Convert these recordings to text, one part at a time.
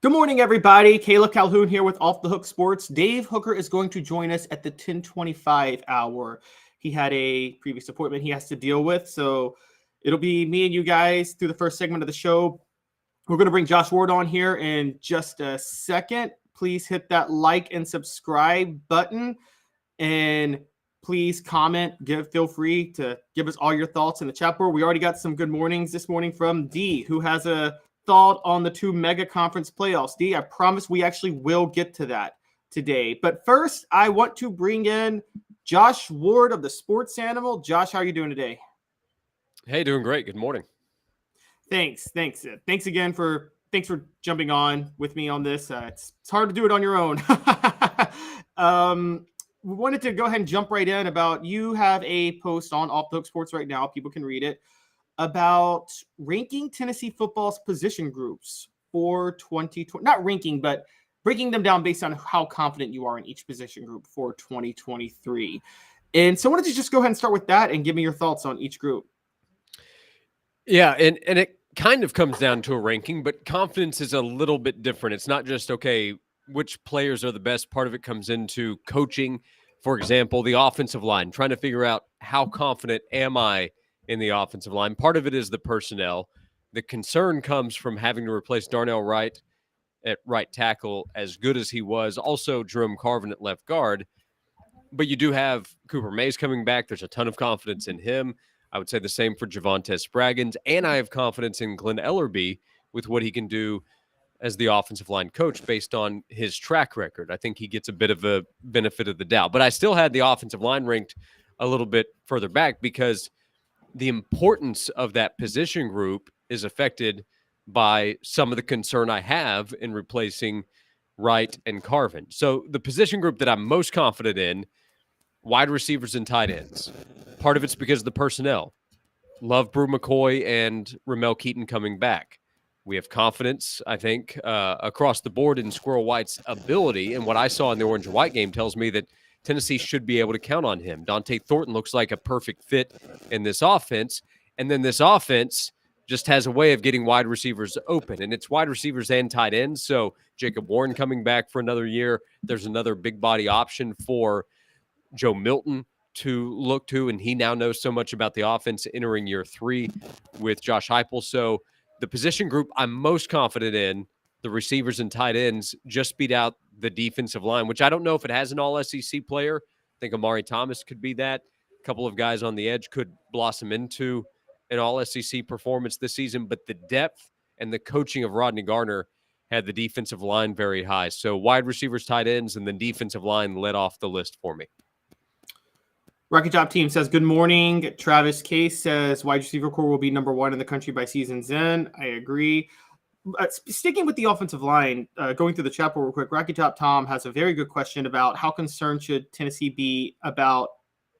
Good morning, everybody. Calhoun here with Off the Hook Sports. Dave Hooker is going to join us at the 10:25 hour. He had a previous appointment he has to deal with, so it'll be me and you guys through the first segment of the show. We're going to bring Josh Ward on here in just a second. Please hit that like and subscribe button, and please comment. Feel free to give us all your thoughts in the chat board. We already got some good mornings this morning from D, who has a thought on the two mega conference playoffs. D, I promise we actually will get to that today. But first, I want to bring in Josh Ward of the Sports Animal. Josh, how are you doing today? Hey, doing great. Good morning. Thanks again for jumping on with me on this. It's hard to do it on your own. We wanted to go ahead and jump right in about you have a post on Off the Hook Sports right now. People can read it about ranking Tennessee football's position groups for 2020. Not ranking, but breaking them down based on how confident you are in each position group for 2023. And so I wanted to just go ahead and start with that and give me your thoughts on each group. Yeah, and it kind of comes down to a ranking, but confidence is a little bit different. It's not just, okay, which players are the best. Part of it comes into coaching. For example, the offensive line, trying to figure out how confident am I in the offensive line. Part of it is the personnel. The concern comes from having to replace Darnell Wright at right tackle, as good as he was. Also, Jerome Carvin at left guard. But you do have Cooper Mays coming back. There's a ton of confidence in him. I would say the same for Javonte Spraggins. And I have confidence in Glenn Ellerbe with what he can do as the offensive line coach based on his track record. I think he gets a bit of a benefit of the doubt. But I still had the offensive line ranked a little bit further back because the importance of that position group is affected by some of the concern I have in replacing Wright and Carvin. So the position group that I'm most confident in, wide receivers and tight ends. Part of it's because of the personnel. Love Brew McCoy and Ramel Keaton coming back. We have confidence, I think, across the board in Squirrel White's ability. And what I saw in the orange and white game tells me that Tennessee should be able to count on him. Dante Thornton looks like a perfect fit in this offense. And then this offense just has a way of getting wide receivers open. And it's wide receivers and tight ends. So Jacob Warren coming back for another year. There's another big body option for Joe Milton to look to. And he now knows so much about the offense entering year 3 with Josh Heupel. So the position group I'm most confident in, the receivers and tight ends, just beat out the defensive line, which I don't know if it has an all-SEC player. I think Amari Thomas could be that. A couple of guys on the edge could blossom into an all-SEC performance this season, but the depth and the coaching of Rodney Garner had the defensive line very high. So wide receivers, tight ends, and then defensive line led off the list for me. Rocket Top Team says, good morning. Travis Case says, wide receiver core will be number 1 in the country by season's end. I agree. Sticking with the offensive line, going through the chat real quick, Rocky Top Tom has a very good question about how concerned should Tennessee be about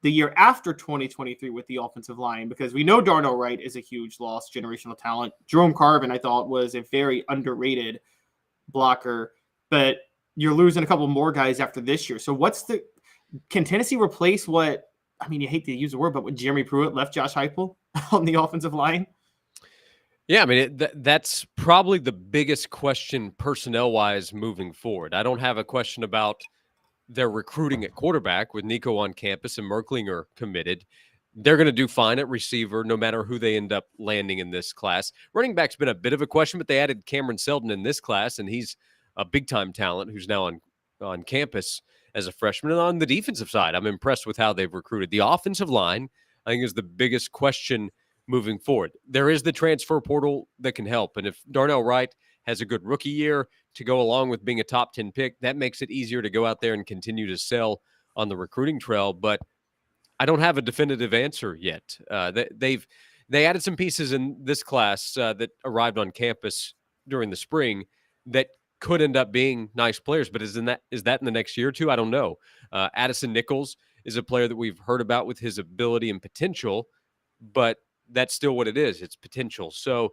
the year after 2023 with the offensive line, because we know Darnell Wright is a huge loss, generational talent. Jerome Carvin, I thought, was a very underrated blocker, but you're losing a couple more guys after this year. So can Tennessee replace what, I mean, you hate to use the word, but when Jeremy Pruitt left Josh Heupel on the offensive line? Yeah, I mean, that's probably the biggest question personnel-wise moving forward. I don't have a question about their recruiting at quarterback with Nico on campus and Merklinger committed. They're going to do fine at receiver no matter who they end up landing in this class. Running back's been a bit of a question, but they added Cameron Seldon in this class, and he's a big-time talent who's now on campus as a freshman. And on the defensive side, I'm impressed with how they've recruited. The offensive line, I think, is the biggest question moving forward. There is the transfer portal that can help. And if Darnell Wright has a good rookie year to go along with being a top 10 pick, that makes it easier to go out there and continue to sell on the recruiting trail. But I don't have a definitive answer yet. They added some pieces in this class that arrived on campus during the spring that could end up being nice players, but is that in the next year or two? I don't know. Addison Nichols is a player that we've heard about with his ability and potential, but that's still what it is. It's potential. So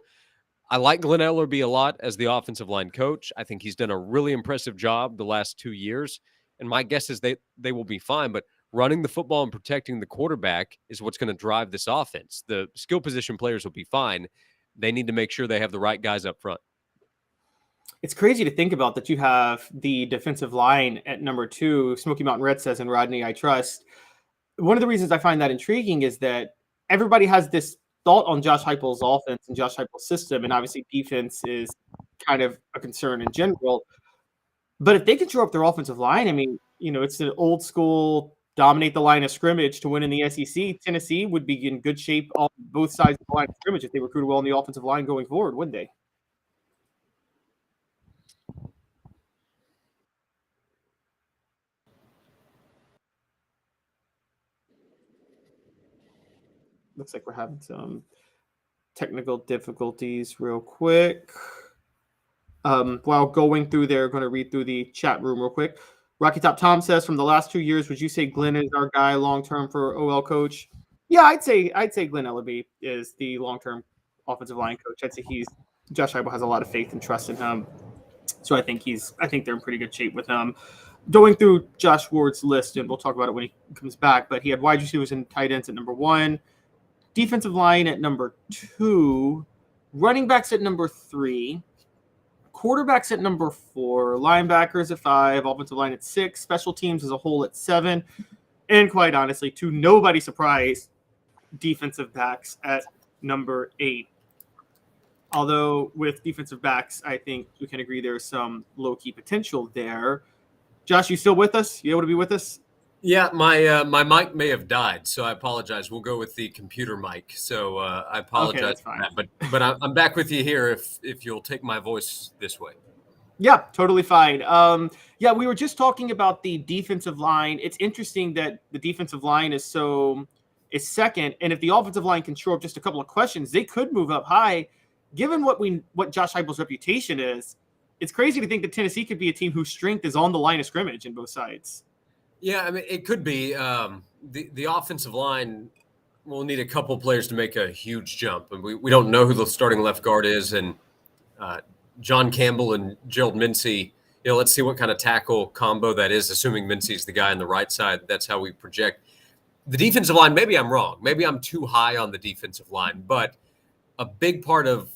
I like Glenn Ellerbe a lot as the offensive line coach. I think he's done a really impressive job the last 2 years. And my guess is they will be fine. But running the football and protecting the quarterback is what's going to drive this offense. The skill position players will be fine. They need to make sure they have the right guys up front. It's crazy to think about that you have the defensive line at number 2, Smoky Mountain Red says, and Rodney I trust. One of the reasons I find that intriguing is that everybody has this thought on Josh Heupel's offense and Josh Heupel's system, and obviously defense is kind of a concern in general. But if they can shore up their offensive line, I mean, it's an old school dominate the line of scrimmage to win in the SEC. Tennessee would be in good shape on both sides of the line of scrimmage if they recruited well on the offensive line going forward, wouldn't they? Looks like we're having some technical difficulties real quick. While going through there, going to read through the chat room real quick. Rocky Top Tom says, from the last 2 years, would you say Glenn is our guy long-term for OL coach? Yeah, I'd say Glenn Ellaby is the long-term offensive line coach. I'd say Josh Heupel has a lot of faith and trust in him. So I think they're in pretty good shape with him. Going through Josh Ward's list, and we'll talk about it when he comes back, but he had wide receivers and tight ends at number 1, defensive line at number 2, running backs at number 3, quarterbacks at number 4, linebackers at 5, offensive line at 6, special teams as a whole at 7, and quite honestly, to nobody's surprise, defensive backs at number 8. Although with defensive backs, I think we can agree there's some low-key potential there. Josh, you still with us? You able to be with us? Yeah, my mic may have died, so I apologize. We'll go with the computer mic. So I apologize. Okay, that's fine. For that. But I'm back with you here if you'll take my voice this way. Yeah, totally fine. Yeah, we were just talking about the defensive line. It's interesting that the defensive line is second, and if the offensive line can shore up just a couple of questions, they could move up high. Given what Josh Heupel's reputation is, it's crazy to think that Tennessee could be a team whose strength is on the line of scrimmage in both sides. Yeah, I mean, it could be. The offensive line will need a couple players to make a huge jump. And we don't know who the starting left guard is. And John Campbell and Gerald Mincy, let's see what kind of tackle combo that is, assuming Mincy's the guy on the right side. That's how we project. The defensive line, maybe I'm wrong. Maybe I'm too high on the defensive line. But a big part of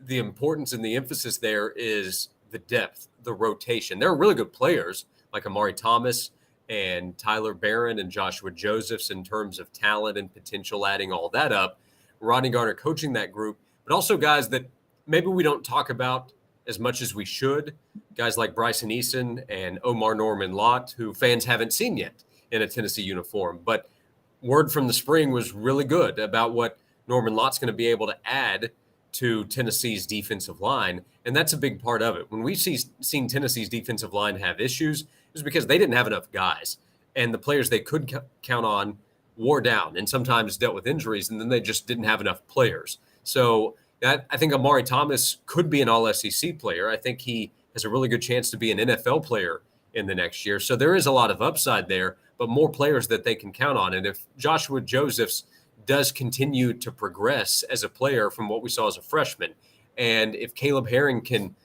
the importance and the emphasis there is the depth, the rotation. There are really good players like Amari Thomas and Tyler Barron and Joshua Josephs in terms of talent and potential, adding all that up. Rodney Garner coaching that group, but also guys that maybe we don't talk about as much as we should. Guys like Bryson Eason and Omar Norman Lott, who fans haven't seen yet in a Tennessee uniform. But word from the spring was really good about what Norman Lott's going to be able to add to Tennessee's defensive line. And that's a big part of it. When we've seen Tennessee's defensive line have issues, it was because they didn't have enough guys. And the players they could count on wore down and sometimes dealt with injuries, and then they just didn't have enough players. So I think Amari Thomas could be an all-SEC player. I think he has a really good chance to be an NFL player in the next year. So there is a lot of upside there, but more players that they can count on. And if Joshua Josephs does continue to progress as a player from what we saw as a freshman, and if Caleb Herring can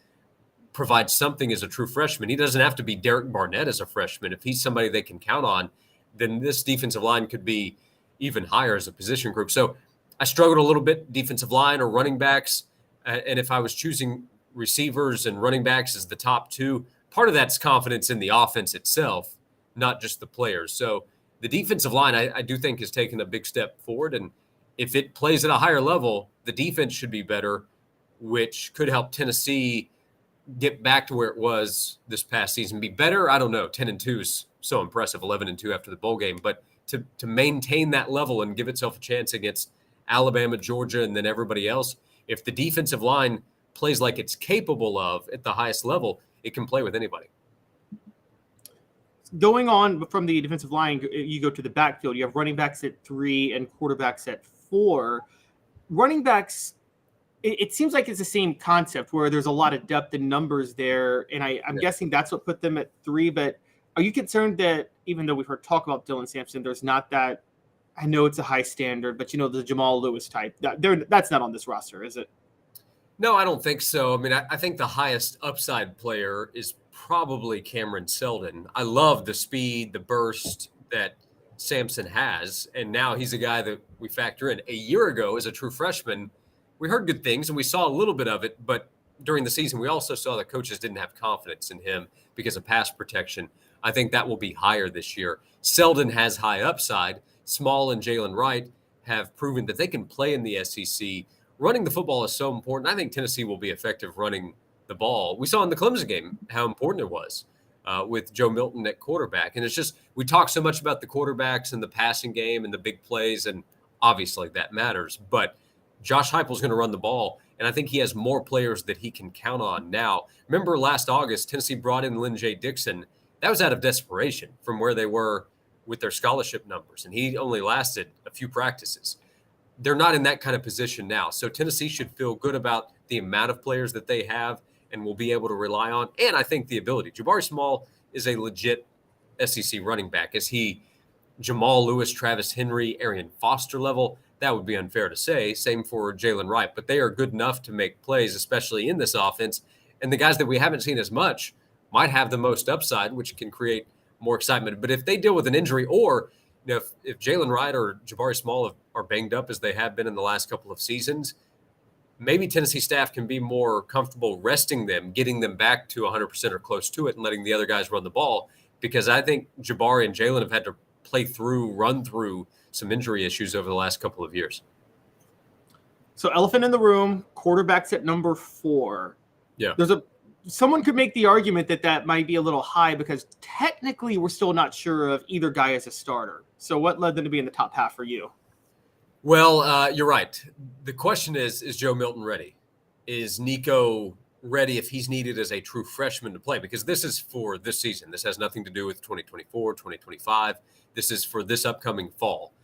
provide something as a true freshman, he doesn't have to be Derek Barnett as a freshman. If he's somebody they can count on, then this defensive line could be even higher as a position group. So I struggled a little bit, defensive line or running backs. And if I was choosing receivers and running backs as the top 2, part of that's confidence in the offense itself, not just the players. So the defensive line, I do think, has taken a big step forward. And if it plays at a higher level, the defense should be better, which could help Tennessee get back to where it was this past season. Be better? I don't know. 10-2 is so impressive, 11-2 after the bowl game. But to maintain that level and give itself a chance against Alabama, Georgia, and then everybody else, if the defensive line plays like it's capable of at the highest level, it can play with anybody. Going on from the defensive line, you go to the backfield. You have running backs at 3 and quarterbacks at 4. Running backs, it seems like it's the same concept where there's a lot of depth in numbers there, and I'm guessing that's what put them at 3. But are you concerned that even though we've heard talk about Dylan Sampson, there's not that? I know it's a high standard, but the Jamal Lewis type, that's not on this roster, is it? No, I don't think so. I mean, I think the highest upside player is probably Cameron Seldon. I love the speed, the burst that Sampson has, and now he's a guy that we factor in. A year ago, as a true freshman, we heard good things and we saw a little bit of it, but during the season, we also saw that coaches didn't have confidence in him because of pass protection. I think that will be higher this year. Selden has high upside. Small and Jalen Wright have proven that they can play in the SEC. Running the football is so important. I think Tennessee will be effective running the ball. We saw in the Clemson game how important it was with Joe Milton at quarterback. And it's just, we talk so much about the quarterbacks and the passing game and the big plays, and obviously that matters. But Josh Heupel's going to run the ball, and I think he has more players that he can count on now. Remember last August, Tennessee brought in Lynn J. Dixon. That was out of desperation from where they were with their scholarship numbers, and he only lasted a few practices. They're not in that kind of position now. So Tennessee should feel good about the amount of players that they have and will be able to rely on. And I think the ability. Jabari Small is a legit SEC running back. Is he Jamal Lewis, Travis Henry, Arian Foster level? That would be unfair to say. Same for Jalen Wright. But they are good enough to make plays, especially in this offense. And the guys that we haven't seen as much might have the most upside, which can create more excitement. But if they deal with an injury, or if Jalen Wright or Jabari Small are banged up as they have been in the last couple of seasons, maybe Tennessee staff can be more comfortable resting them, getting them back to 100% or close to it, and letting the other guys run the ball. Because I think Jabari and Jalen have had to run through some injury issues over the last couple of years. So elephant in the room, quarterbacks at number 4. Yeah. Someone could make the argument that might be a little high because technically we're still not sure of either guy as a starter. So what led them to be in the top half for you? Well, you're right. The question is Joe Milton ready? Is Nico ready if he's needed as a true freshman to play? Because this is for this season. This has nothing to do with 2024, 2025. This is for this upcoming fall.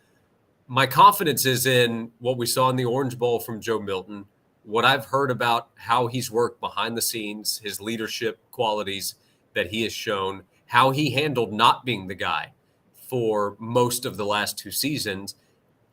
My confidence is in what we saw in the Orange Bowl from Joe Milton, what I've heard about how he's worked behind the scenes, his leadership qualities that he has shown, how he handled not being the guy for most of the last 2 seasons,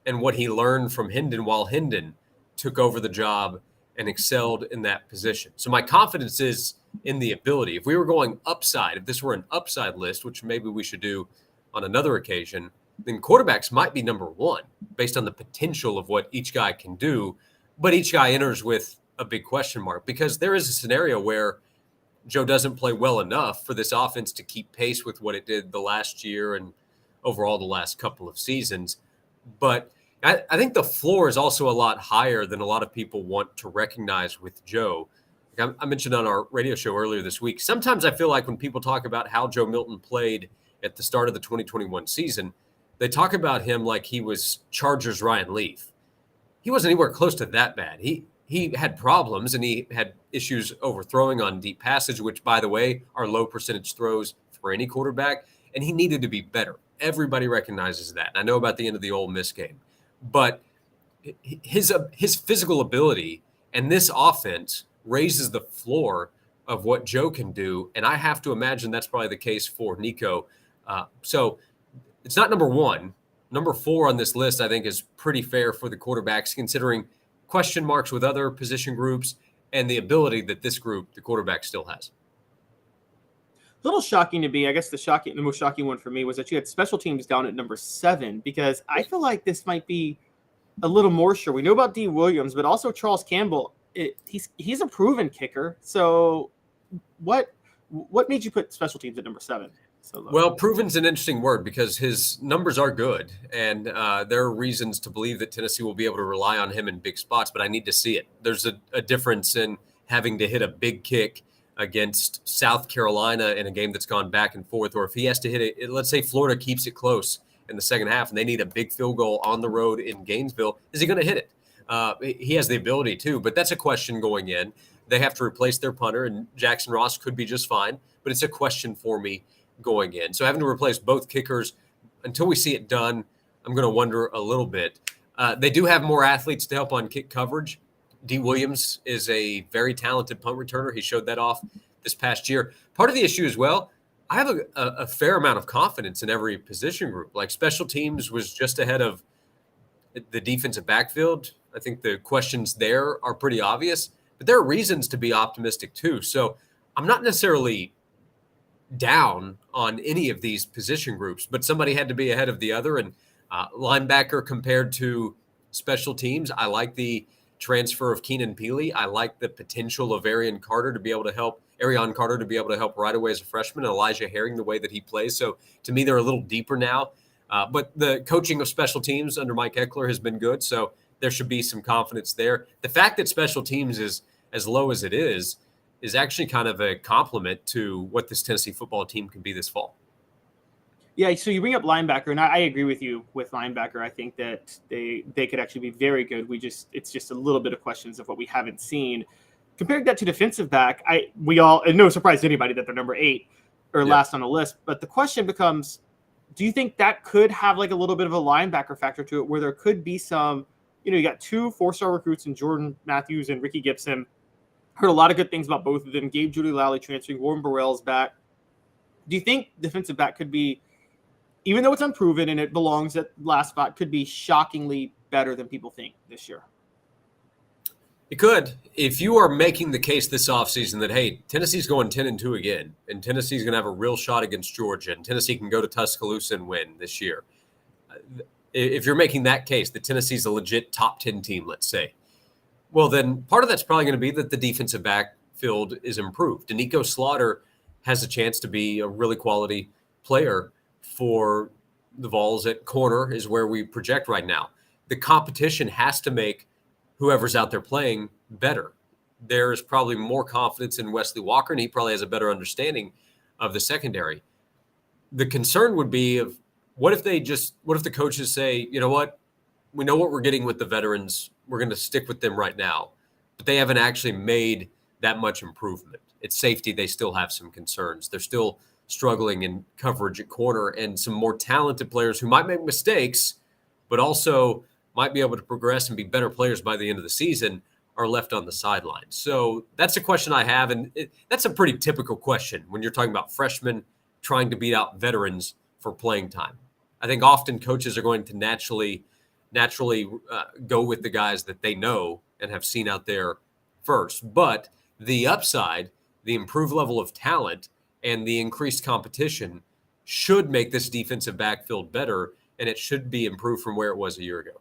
and what he learned from Hendon while Hendon took over the job and excelled in that position. So my confidence is in the ability. If we were going upside, if this were an upside list, which maybe we should do on another occasion, then quarterbacks might be number 1 based on the potential of what each guy can do. But each guy enters with a big question mark, because there is a scenario where Joe doesn't play well enough for this offense to keep pace with what it did the last year and overall the last couple of seasons. But I think the floor is also a lot higher than a lot of people want to recognize with Joe. I mentioned on our radio show earlier this week, sometimes I feel like when people talk about how Joe Milton played at the start of the 2021 season, they talk about him like he was Chargers Ryan Leaf. He wasn't anywhere close to that bad. He had problems, and he had issues overthrowing on deep passage, which, by the way, are low percentage throws for any quarterback, and he needed to be better. Everybody recognizes that. And I know about the end of the Ole Miss game. But his physical ability and this offense raises the floor of what Joe can do, and I have to imagine that's probably the case for Nico. So it's not number 1. Number 4 on this list, I think, is pretty fair for the quarterbacks, considering question marks with other position groups and the ability that this group, the quarterback, still has. A little shocking to me. I guess the most shocking one for me was that you had special teams down at number 7, because I feel like this might be a little more sure. We know about D. Williams, but also Charles Campbell. He's a proven kicker. So what made you put special teams at number 7? Well, proven's an interesting word, because his numbers are good, and there are reasons to believe that Tennessee will be able to rely on him in big spots, but I need to see it. There's a difference in having to hit a big kick against South Carolina in a game that's gone back and forth, or if he has to hit it, let's say Florida keeps it close in the second half and they need a big field goal on the road in Gainesville, is he going to hit it? He has the ability to, but that's a question going in. They have to replace their punter, and Jackson Ross could be just fine, but it's a question for me going in. So having to replace both kickers, until we see it done, I'm going to wonder a little bit. They do have more athletes to help on kick coverage. D. Williams is a very talented punt returner. He showed that off this past year. Part of the issue as well, I have a fair amount of confidence in every position group. Like special teams was just ahead of the defensive backfield. I think the questions there are pretty obvious, but there are reasons to be optimistic too. So I'm not necessarily down on any of these position groups, but somebody had to be ahead of the other. And linebacker compared to special teams, I like the transfer of Keenan Peely. I like the potential of Arion Carter to be able to help right away as a freshman, and Elijah Herring the way that he plays. So to me, they're a little deeper now. But the coaching of special teams under Mike Eckler has been good. So there should be some confidence there. The fact that special teams is as low as it is actually kind of a compliment to what this Tennessee football team can be this fall. Yeah, so you bring up linebacker, and I agree with you with linebacker. I think that they could actually be very good. It's just a little bit of questions of what we haven't seen. Comparing that to defensive back, and no surprise to anybody that they're number 8 or last on the list. But the question becomes, do you think that could have like a little bit of a linebacker factor to it, where there could be some, you got 2 4-star recruits in Jordan Matthews and Ricky Gibson. Heard a lot of good things about both of them. Gabe Judy-Lally transferring, Warren Burrell's back. Do you think defensive back could be, even though it's unproven and it belongs at last spot, could be shockingly better than people think this year? It could. If you are making the case this offseason that, hey, Tennessee's going 10-2 again, and Tennessee's going to have a real shot against Georgia, and Tennessee can go to Tuscaloosa and win this year. If you're making that case, that Tennessee's a legit top 10 team, let's say, well, then part of that's probably going to be that the defensive backfield is improved. Danico Slaughter has a chance to be a really quality player for the Vols at corner, is where we project right now. The competition has to make whoever's out there playing better. There's probably more confidence in Wesley Walker, and he probably has a better understanding of the secondary. The concern would be of what if the coaches say, you know what, we know what we're getting with the veterans, we're going to stick with them right now, but they haven't actually made that much improvement. At safety, they still have some concerns. They're still struggling in coverage at corner, and some more talented players who might make mistakes, but also might be able to progress and be better players by the end of the season are left on the sideline. So that's a question I have, and that's a pretty typical question when you're talking about freshmen trying to beat out veterans for playing time. I think often coaches are going to naturally go with the guys that they know and have seen out there first. But the upside, the improved level of talent, and the increased competition should make this defensive backfield better, and it should be improved from where it was a year ago.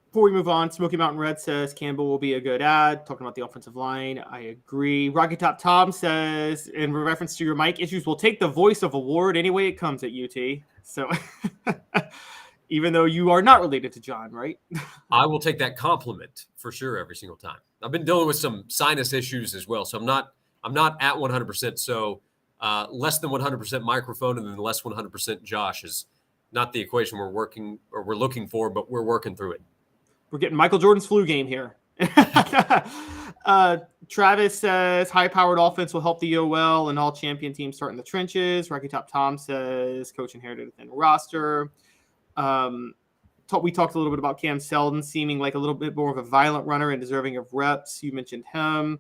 Before we move on, Smoky Mountain Red says Campbell will be a good ad. Talking about the offensive line, I agree. Rocky Top Tom says, in reference to your mic issues, we'll take the voice of award any way it comes at UT. So even though you are not related to John, right? I will take that compliment for sure every single time. I've been dealing with some sinus issues as well, so I'm not at 100%. So less than 100% microphone and then less 100% Josh is not the equation we're looking for, but we're working through it. We're getting Michael Jordan's flu game here. Travis says high-powered offense will help the OL and all champion teams start in the trenches. Rocky Top Tom says coach inherited a thin roster. We talked a little bit about Cam Selden seeming like a little bit more of a violent runner and deserving of reps. You mentioned him.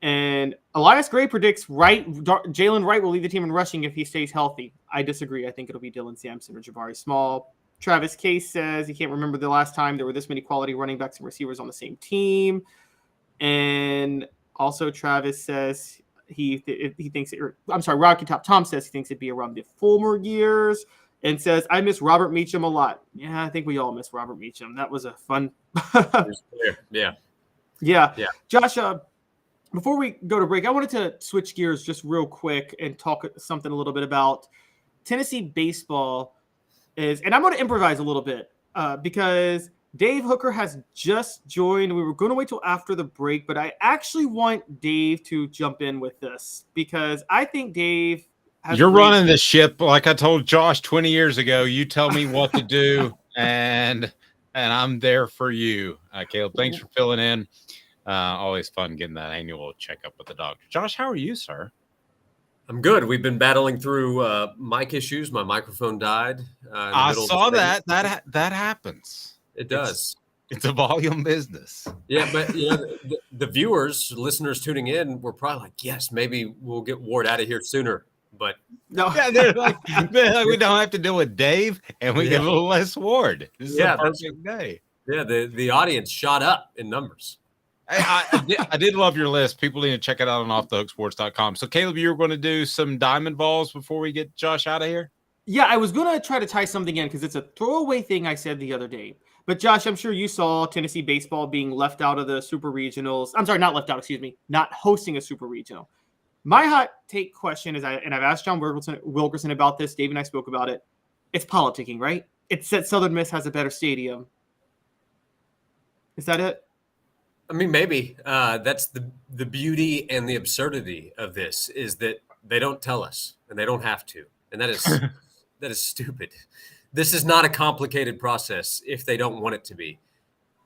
And Elias Gray predicts Jalen Wright will lead the team in rushing if he stays healthy. I disagree. I think it'll be Dylan Sampson or Jabari Small. Travis Case says he can't remember the last time there were this many quality running backs and receivers on the same team. And also Travis says Rocky Top Tom says he thinks it'd be around the Fulmer years, and says, I miss Robert Meacham a lot. Yeah, I think we all miss Robert Meacham. That was a fun. Yeah. Josh, before we go to break, I wanted to switch gears just real quick and talk something a little bit about Tennessee baseball. And I'm going to improvise a little bit because Dave Hooker has just joined. We were going to wait till after the break, but I actually want Dave to jump in with this because I think Dave has You're running the ship like I told Josh 20 years ago. You tell me what to do, and I'm there for you. Caleb, thanks for filling in. Always fun getting that annual checkup with the doctor. Josh, how are you, sir? I'm good. We've been battling through mic issues. My microphone died. I saw that. That happens. It does. It's a volume business. Yeah, but the viewers, listeners tuning in, were probably like, yes, maybe we'll get Ward out of here sooner. But no, they're like, we don't have to deal with Dave, and we get a little less Ward. This is a perfect day. Yeah, the audience shot up in numbers. I did love your list. People need to check it out on offthehooksports.com. So, Caleb, you were going to do some diamond balls before we get Josh out of here? Yeah, I was going to try to tie something in because it's a throwaway thing I said the other day. But Josh, I'm sure you saw Tennessee baseball being left out of the Super Regionals. I'm sorry, not left out, excuse me, not hosting a Super Regional. My hot take question is, and I've asked John Wilkerson about this, Dave and I spoke about it, it's politicking, right? It's that Southern Miss has a better stadium. Is that it? I mean, maybe. That's the beauty and the absurdity of this is that they don't tell us, and they don't have to. And that is stupid. This is not a complicated process if they don't want it to be.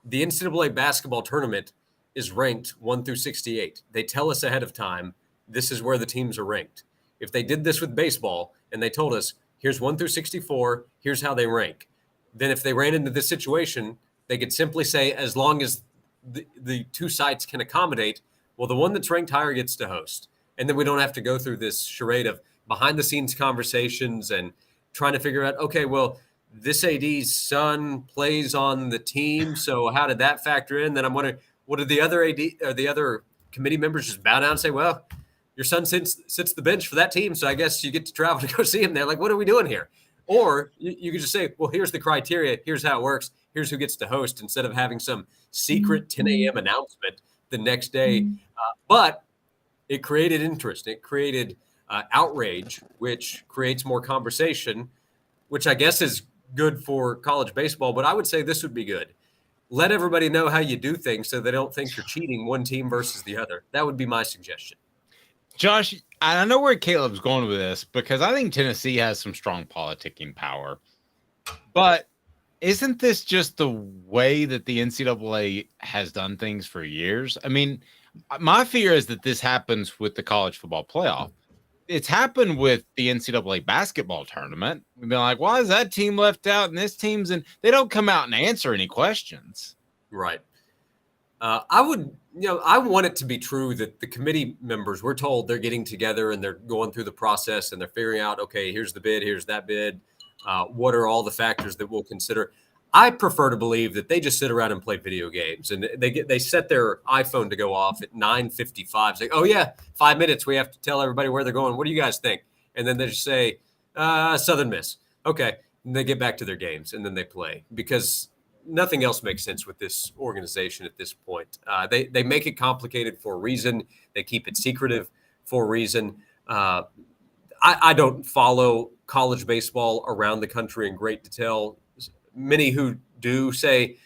The NCAA basketball tournament is ranked 1 through 68. They tell us ahead of time, this is where the teams are ranked. If they did this with baseball and they told us, here's 1 through 64, here's how they rank, then if they ran into this situation, they could simply say, as long as the two sites can accommodate, well, the one that's ranked higher gets to host. And then we don't have to go through this charade of behind the scenes conversations and trying to figure out, okay, well, this AD's son plays on the team, so how did that factor in? Then I'm wondering, what did the other AD or the other committee members just bow down and say, well, your son sits the bench for that team, so I guess you get to travel to go see him there. Like, what are we doing here? Or you could just say, well, here's the criteria, here's how it works, here's who gets to host, instead of having some secret 10 a.m. announcement the next day. But it created interest. It created outrage, which creates more conversation, which I guess is good for college baseball. But I would say this would be good. Let everybody know how you do things so they don't think you're cheating one team versus the other. That would be my suggestion. Josh, I know where Caleb's going with this because I think Tennessee has some strong politicking power. But isn't this just the way that the NCAA has done things for years? I mean, my fear is that this happens with the college football playoff. It's happened with the NCAA basketball tournament. We've been like, why is that team left out and this team's in? They don't come out and answer any questions. Right. I want it to be true that the committee members, we're told they're getting together and they're going through the process and they're figuring out, okay, here's the bid, here's that bid. What are all the factors that we'll consider? I prefer to believe that they just sit around and play video games and they set their iPhone to go off at 9:55. It's like, oh yeah, 5 minutes. We have to tell everybody where they're going. What do you guys think? And then they just say, Southern Miss. Okay. And they get back to their games and then they play because nothing else makes sense with this organization at this point. They make it complicated for a reason. They keep it secretive for a reason. I don't follow college baseball around the country in great detail. Many who do say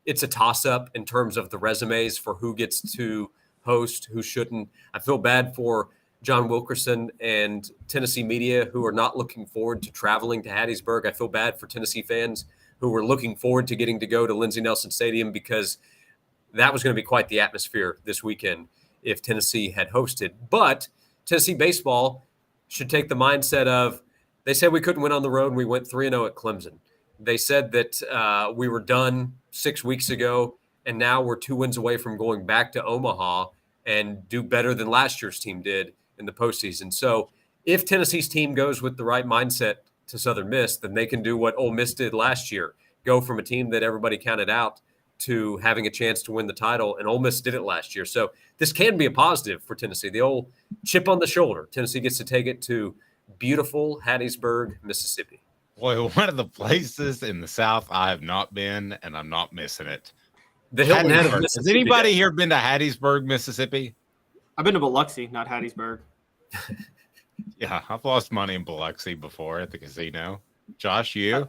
it's a toss-up in terms of the resumes for who gets to host, who shouldn't. I feel bad for John Wilkerson and Tennessee media who are not looking forward to traveling to Hattiesburg. I feel bad for Tennessee fans who were looking forward to getting to go to Lindsey Nelson Stadium because that was going to be quite the atmosphere this weekend if Tennessee had hosted. But Tennessee baseball should take the mindset of, they said we couldn't win on the road, and we went 3-0 at Clemson. They said that we were done 6 weeks ago, and now we're 2 wins away from going back to Omaha and do better than last year's team did in the postseason. So if Tennessee's team goes with the right mindset to Southern Miss, then they can do what Ole Miss did last year, go from a team that everybody counted out to having a chance to win the title, and Ole Miss did it last year. So this can be a positive for Tennessee. The old chip on the shoulder. Tennessee gets to take it to beautiful Hattiesburg, Mississippi. Boy, one of the places in the South I have not been, and I'm not missing it. The Hilton Head of Has Mississippi. anybody here been to Hattiesburg, Mississippi? I've been to Biloxi, not Hattiesburg. Yeah, I've lost money in Biloxi before at the casino. Josh, you?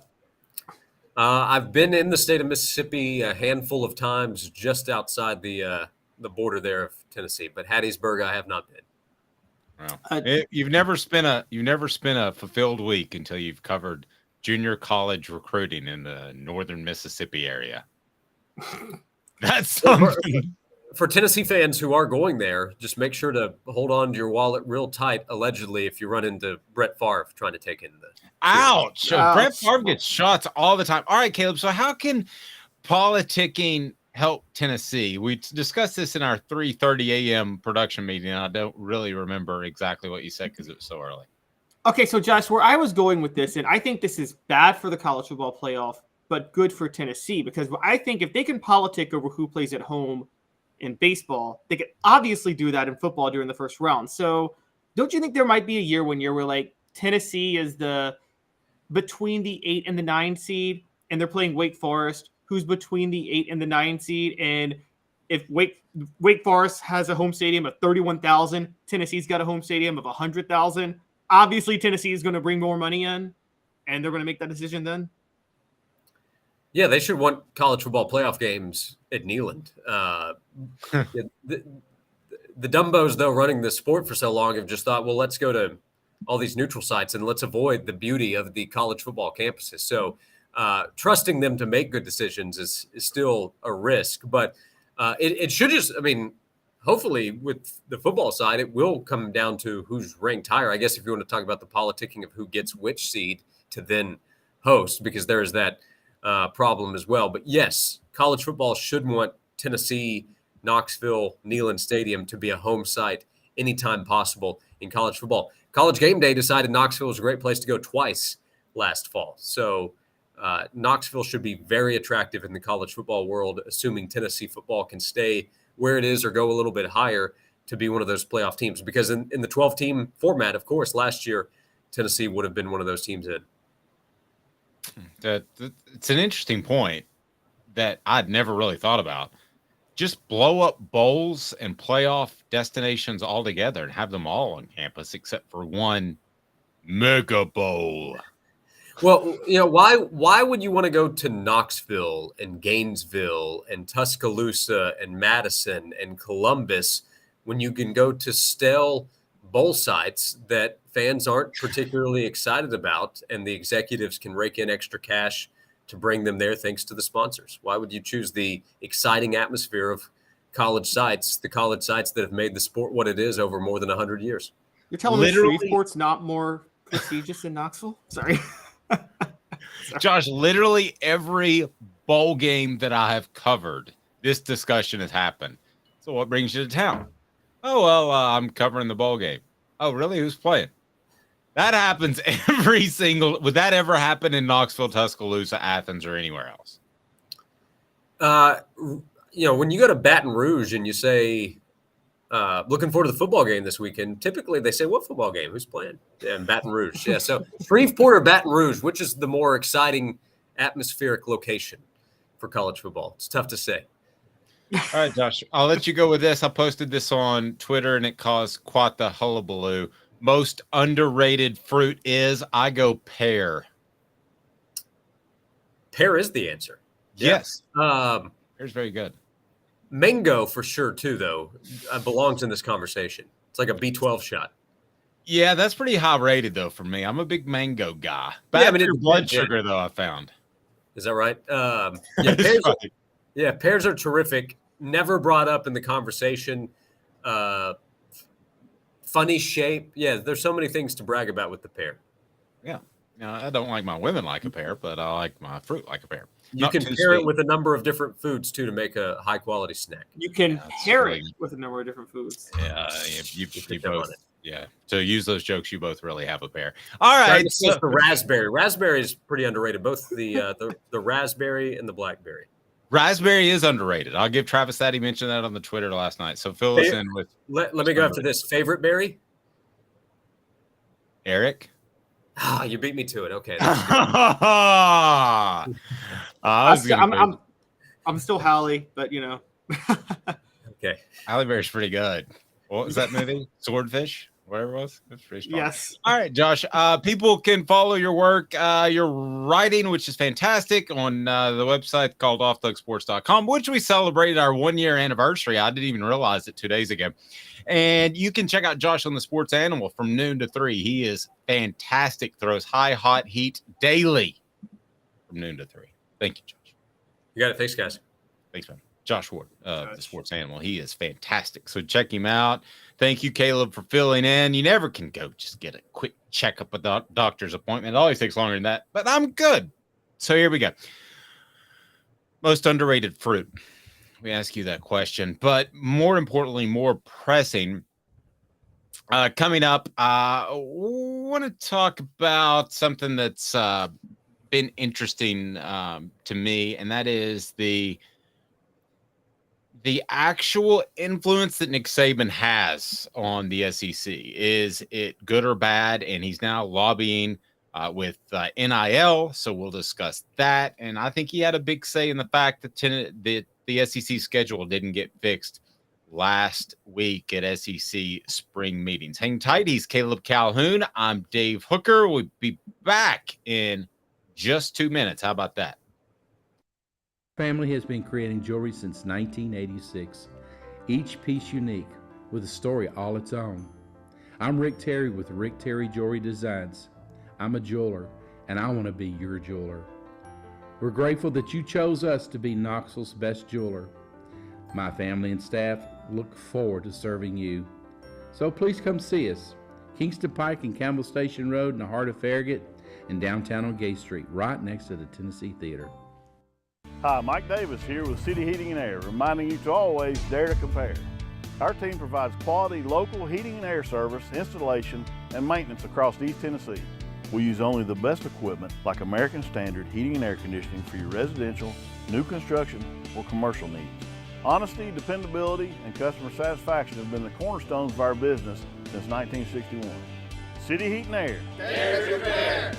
I've been in the state of Mississippi a handful of times, just outside the border there of Tennessee. But Hattiesburg, I have not been. Well, you've never spent a fulfilled week until you've covered junior college recruiting in the northern Mississippi area. That's something. For Tennessee fans who are going there, just make sure to hold on to your wallet real tight, allegedly, if you run into Brett Favre trying to take in the – Ouch! So Brett Favre gets shots all the time. All right, Caleb, so how can politicking help Tennessee? We discussed this in our 3:30 a.m. production meeting, and I don't really remember exactly what you said because it was so early. Okay, so Josh, where I was going with this, and I think this is bad for the college football playoff, but good for Tennessee, because I think if they can politic over who plays at home in baseball, they could obviously do that in football during the first round. So don't you think there might be a year when you're like Tennessee is between the 8 and the 9 seed, and they're playing Wake Forest, who's between the 8 and the 9 seed. And if Wake Forest has a home stadium of 31,000, Tennessee's got a home stadium of 100,000. Obviously, Tennessee is going to bring more money in, and they're going to make that decision then. Yeah, they should want college football playoff games at Neyland. The Dumbos, though, running the sport for so long have just thought, well, let's go to all these neutral sites and let's avoid the beauty of the college football campuses. So trusting them to make good decisions is still a risk. But it should just, I mean, hopefully with the football side, it will come down to who's ranked higher. I guess if you want to talk about the politicking of who gets which seed to then host, because there is that problem as well. But yes, college football should want Tennessee, Knoxville, Neyland Stadium to be a home site anytime possible in college football. College Game Day decided Knoxville was a great place to go twice last fall. So Knoxville should be very attractive in the college football world, assuming Tennessee football can stay where it is or go a little bit higher to be one of those playoff teams. Because in the 12-team format, of course, last year, Tennessee would have been one of those teams in. It's an interesting point that I'd never really thought about. Just blow up bowls and playoff destinations altogether and have them all on campus except for one mega bowl. Well, why would you want to go to Knoxville and Gainesville and Tuscaloosa and Madison and Columbus when you can go to stale bowl sites that fans aren't particularly excited about and the executives can rake in extra cash to bring them there thanks to the sponsors? Why would you choose the exciting atmosphere of college sites, the college sites that have made the sport what it is over more than 100 years? You're telling me Shreveport's not more prestigious than Knoxville? Sorry. Josh, literally every bowl game that I have covered, this discussion has happened. So what brings you to town? Oh, well, I'm covering the bowl game. Oh, really? Who's playing? That happens every single. Would that ever happen in Knoxville, Tuscaloosa, Athens, or anywhere else? When you go to Baton Rouge and you say, looking forward to the football game this weekend, typically they say, what football game? Who's playing? Yeah, in Baton Rouge. Yeah, so Shreveport or Baton Rouge, which is the more exciting atmospheric location for college football? It's tough to say. All right, Josh, I'll let you go with this. I posted this on Twitter, and it caused quite the hullabaloo. Most underrated fruit is, I go pear. Pear is the answer. Yes. Pear's very good. Mango for sure, too, though, belongs in this conversation. It's like a B12 shot. Yeah, that's pretty high rated, though, for me. I'm a big mango guy. Your blood sugar, though, I found. Is that right? Pears are terrific. Never brought up in the conversation. Funny shape. Yeah, there's so many things to brag about with the pear. Yeah. Now, I don't like my women like a pear, but I like my fruit like a pear. You can pair it with a number of different foods, too, to make a high-quality snack. You can pair it with a number of different foods. Yeah, you both. Yeah. So use those jokes. You both really have a pair. All right. So the raspberry. Raspberry is pretty underrated. Both the raspberry and the blackberry. Raspberry is underrated. I'll give Travis that. He mentioned that on the Twitter last night. So fill us in with. Let me go after this. Favorite berry? Eric? You beat me to it. Okay. I'm still Halle, but Okay. Halle Berry's pretty good. What was that movie? Swordfish? Whatever it was. That's pretty strong. Yes. All right, Josh. People can follow your work, your writing, which is fantastic, on the website called offthugsports.com, which we celebrated our 1-year anniversary. I didn't even realize it 2 days ago. And you can check out Josh on the Sports Animal from noon to 3. He is fantastic. Throws high, hot heat daily from noon to 3. Thank you, Josh. You got it. Thanks, guys. Thanks, man. Josh Ward, the Sports Animal. He is fantastic. So check him out. Thank you, Caleb, for filling in. You never can go just get a quick checkup with a doctor's appointment. It always takes longer than that, but I'm good. So here we go. Most underrated fruit. We ask you that question, but more importantly, more pressing, coming up, I want to talk about something that's been interesting to me, and that is the actual influence that Nick Saban has on the SEC. Is it good or bad? And he's now lobbying with NIL, so we'll discuss that. And I think he had a big say in the fact that the SEC schedule didn't get fixed last week at SEC spring meetings. Hang tight. He's Caleb Calhoun. I'm Dave Hooker. We'll be back in just 2 minutes. How about that? Family has been creating jewelry since 1986, each piece unique with a story all its own. I'm Rick Terry with Rick Terry Jewelry Designs. I'm a jeweler, and I want to be your jeweler. We're grateful that you chose us to be Knoxville's best jeweler. My family and staff look forward to serving you. So please come see us. Kingston Pike and Campbell Station Road in the heart of Farragut and downtown on Gay Street, right next to the Tennessee Theater. Hi, Mike Davis here with City Heating and Air, reminding you to always dare to compare. Our team provides quality local heating and air service, installation, and maintenance across East Tennessee. We use only the best equipment like American Standard heating and air conditioning for your residential, new construction, or commercial needs. Honesty, dependability, and customer satisfaction have been the cornerstones of our business since 1961. City Heat and Air. Dare to compare.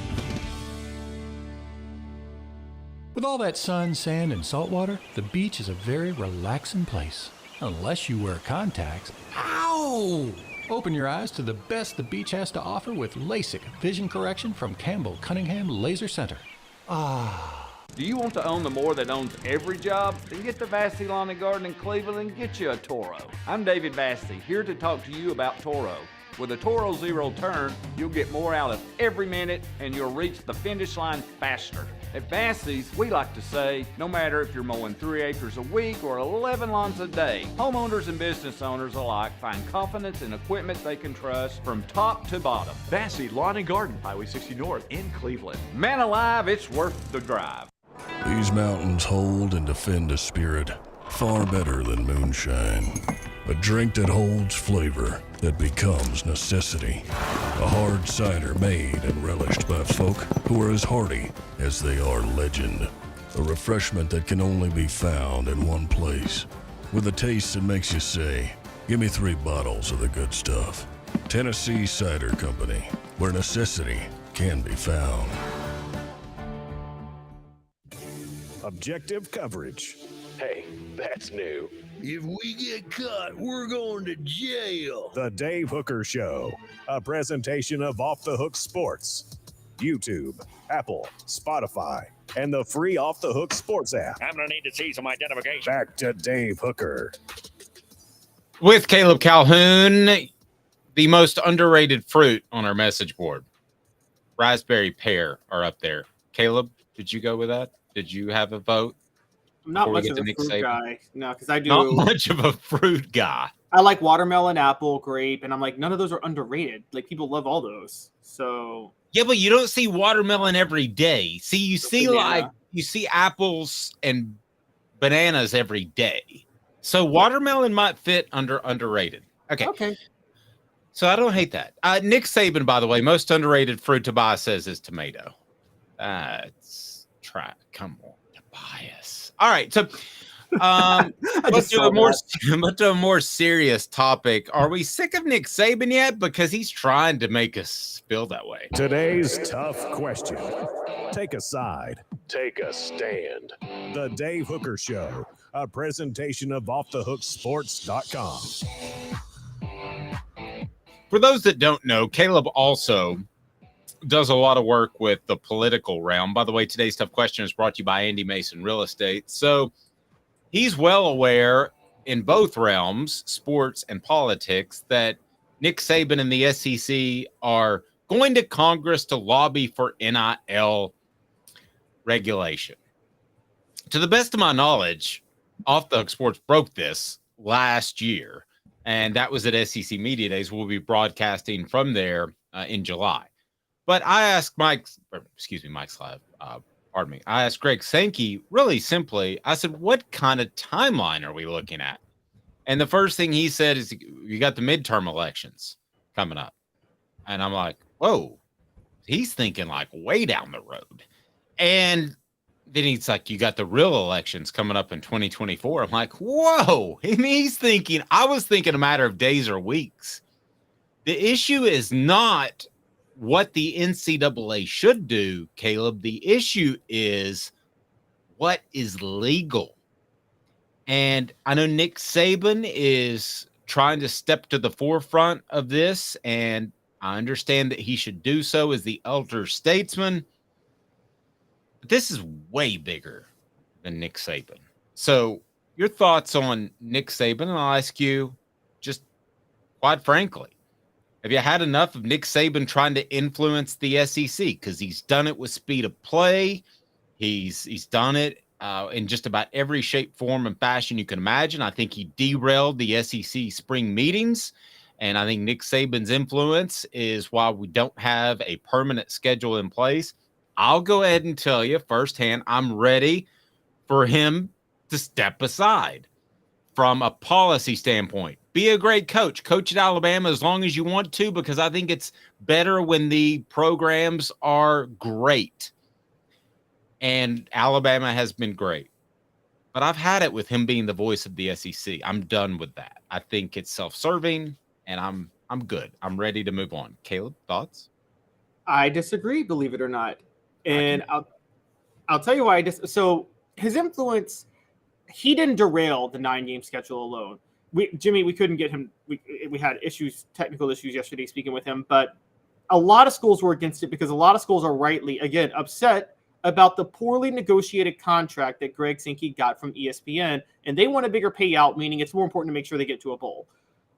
With all that sun, sand, and salt water, the beach is a very relaxing place. Unless you wear contacts. Ow! Open your eyes to the best the beach has to offer with LASIK vision correction from Campbell Cunningham Laser Center. Do you want to own the more that owns every job? Then get to Vassy Lawn and Garden in Cleveland and get you a Toro. I'm David Vassy, here to talk to you about Toro. With a Toro Zero Turn, you'll get more out of every minute and you'll reach the finish line faster. At Vassy's, we like to say, no matter if you're mowing 3 acres a week or 11 lawns a day, homeowners and business owners alike find confidence in equipment they can trust from top to bottom. Vassy Lawn and Garden, Highway 60 North in Cleveland. Man alive, it's worth the drive. These mountains hold and defend a spirit far better than moonshine. A drink that holds flavor, that becomes necessity. A hard cider made and relished by folk who are as hearty as they are legend. A refreshment that can only be found in one place. With a taste that makes you say, give me 3 bottles of the good stuff. Tennessee Cider Company, where necessity can be found. Objective coverage. Hey, that's new. If we get caught, we're going to jail. The Dave Hooker Show, a presentation of Off the Hook Sports. YouTube, Apple, Spotify, and the free Off the Hook Sports app. I'm going to need to see some identification. Back to Dave Hooker. With Caleb Calhoun, the most underrated fruit on our message board. Raspberry pear are up there. Caleb, did you go with that? Did you have a vote? I'm not much of a fruit guy. No, because I do. Not much of a fruit guy. I like watermelon, apple, grape, and I'm like, none of those are underrated. Like, people love all those. So yeah, but you don't see watermelon every day. See, you see you see apples and bananas every day. So watermelon might fit under underrated. Okay. So I don't hate that. Nick Saban, by the way, most underrated fruit Tobias says is tomato. Come on, Tobias. All right, so let's do a more serious topic. Are we sick of Nick Saban yet? Because he's trying to make us feel that way. Today's tough question. Take a side. Take a stand. The Dave Hooker Show, a presentation of offthehooksports.com. For those that don't know, Caleb also does a lot of work with the political realm. By the way, today's tough question is brought to you by Andy Mason Real Estate. So he's well aware in both realms, sports and politics, that Nick Saban and the SEC are going to Congress to lobby for NIL regulation. To the best of my knowledge, Off the Hook Sports broke this last year, and that was at SEC Media Days. We'll be broadcasting from there in July. But I asked I asked Greg Sankey really simply, I said, what kind of timeline are we looking at? And the first thing he said is, you got the midterm elections coming up. And I'm like, whoa, he's thinking like way down the road. And then he's like, you got the real elections coming up in 2024. I'm like, whoa. And I was thinking a matter of days or weeks. The issue is not what the NCAA should do, Caleb. The issue is what is legal. And I know Nick Saban is trying to step to the forefront of this, and I understand that he should do so as the elder statesman. But this is way bigger than Nick Saban. So your thoughts on Nick Saban, and I'll ask you just quite frankly, have you had enough of Nick Saban trying to influence the SEC? Because he's done it with speed of play. He's done it in just about every shape, form, and fashion you can imagine. I think he derailed the SEC spring meetings, and I think Nick Saban's influence is why we don't have a permanent schedule in place. I'll go ahead and tell you firsthand, I'm ready for him to step aside from a policy standpoint. Be a great coach. Coach at Alabama as long as you want to, because I think it's better when the programs are great. And Alabama has been great. But I've had it with him being the voice of the SEC. I'm done with that. I think it's self-serving, and I'm good. I'm ready to move on. Caleb, thoughts? I disagree, believe it or not. And I'll tell you why so his influence, he didn't derail the 9-game schedule alone. Jimmy, we couldn't get him. We had technical issues yesterday speaking with him, but a lot of schools were against it because a lot of schools are rightly, again, upset about the poorly negotiated contract that Greg Sankey got from ESPN, and they want a bigger payout, meaning it's more important to make sure they get to a bowl.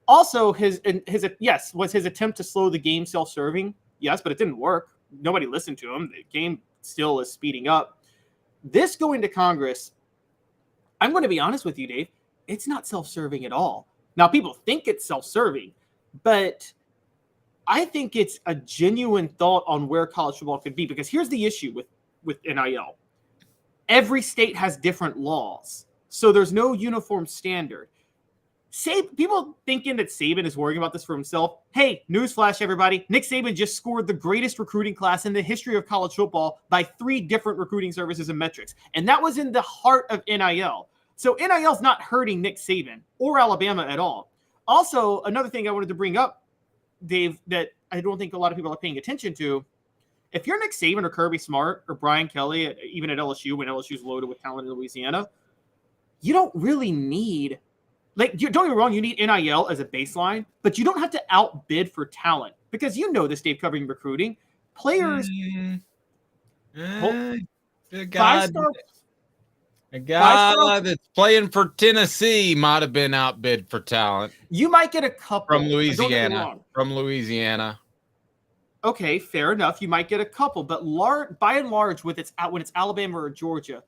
Also, was his attempt to slow the game self-serving? Yes, but it didn't work. Nobody listened to him. The game still is speeding up. This going to Congress, I'm going to be honest with you, Dave, it's not self-serving at all. Now, people think it's self-serving, but I think it's a genuine thought on where college football could be, because here's the issue with NIL. Every state has different laws, so there's no uniform standard. People thinking that Saban is worrying about this for himself. Hey, newsflash, everybody. Nick Saban just scored the greatest recruiting class in the history of college football by 3 different recruiting services and metrics. And that was in the heart of NIL. So NIL's not hurting Nick Saban or Alabama at all. Also, another thing I wanted to bring up, Dave, that I don't think a lot of people are paying attention to. If you're Nick Saban or Kirby Smart or Brian Kelly, even at LSU, when LSU's loaded with talent in Louisiana, you don't really need... don't get me wrong, you need NIL as a baseline, but you don't have to outbid for talent, because you know this, Dave, covering recruiting. Players, a guy that's playing for Tennessee might have been outbid for talent. You might get a couple from Louisiana. Okay, fair enough. You might get a couple, but by and large, when it's Alabama or Georgia.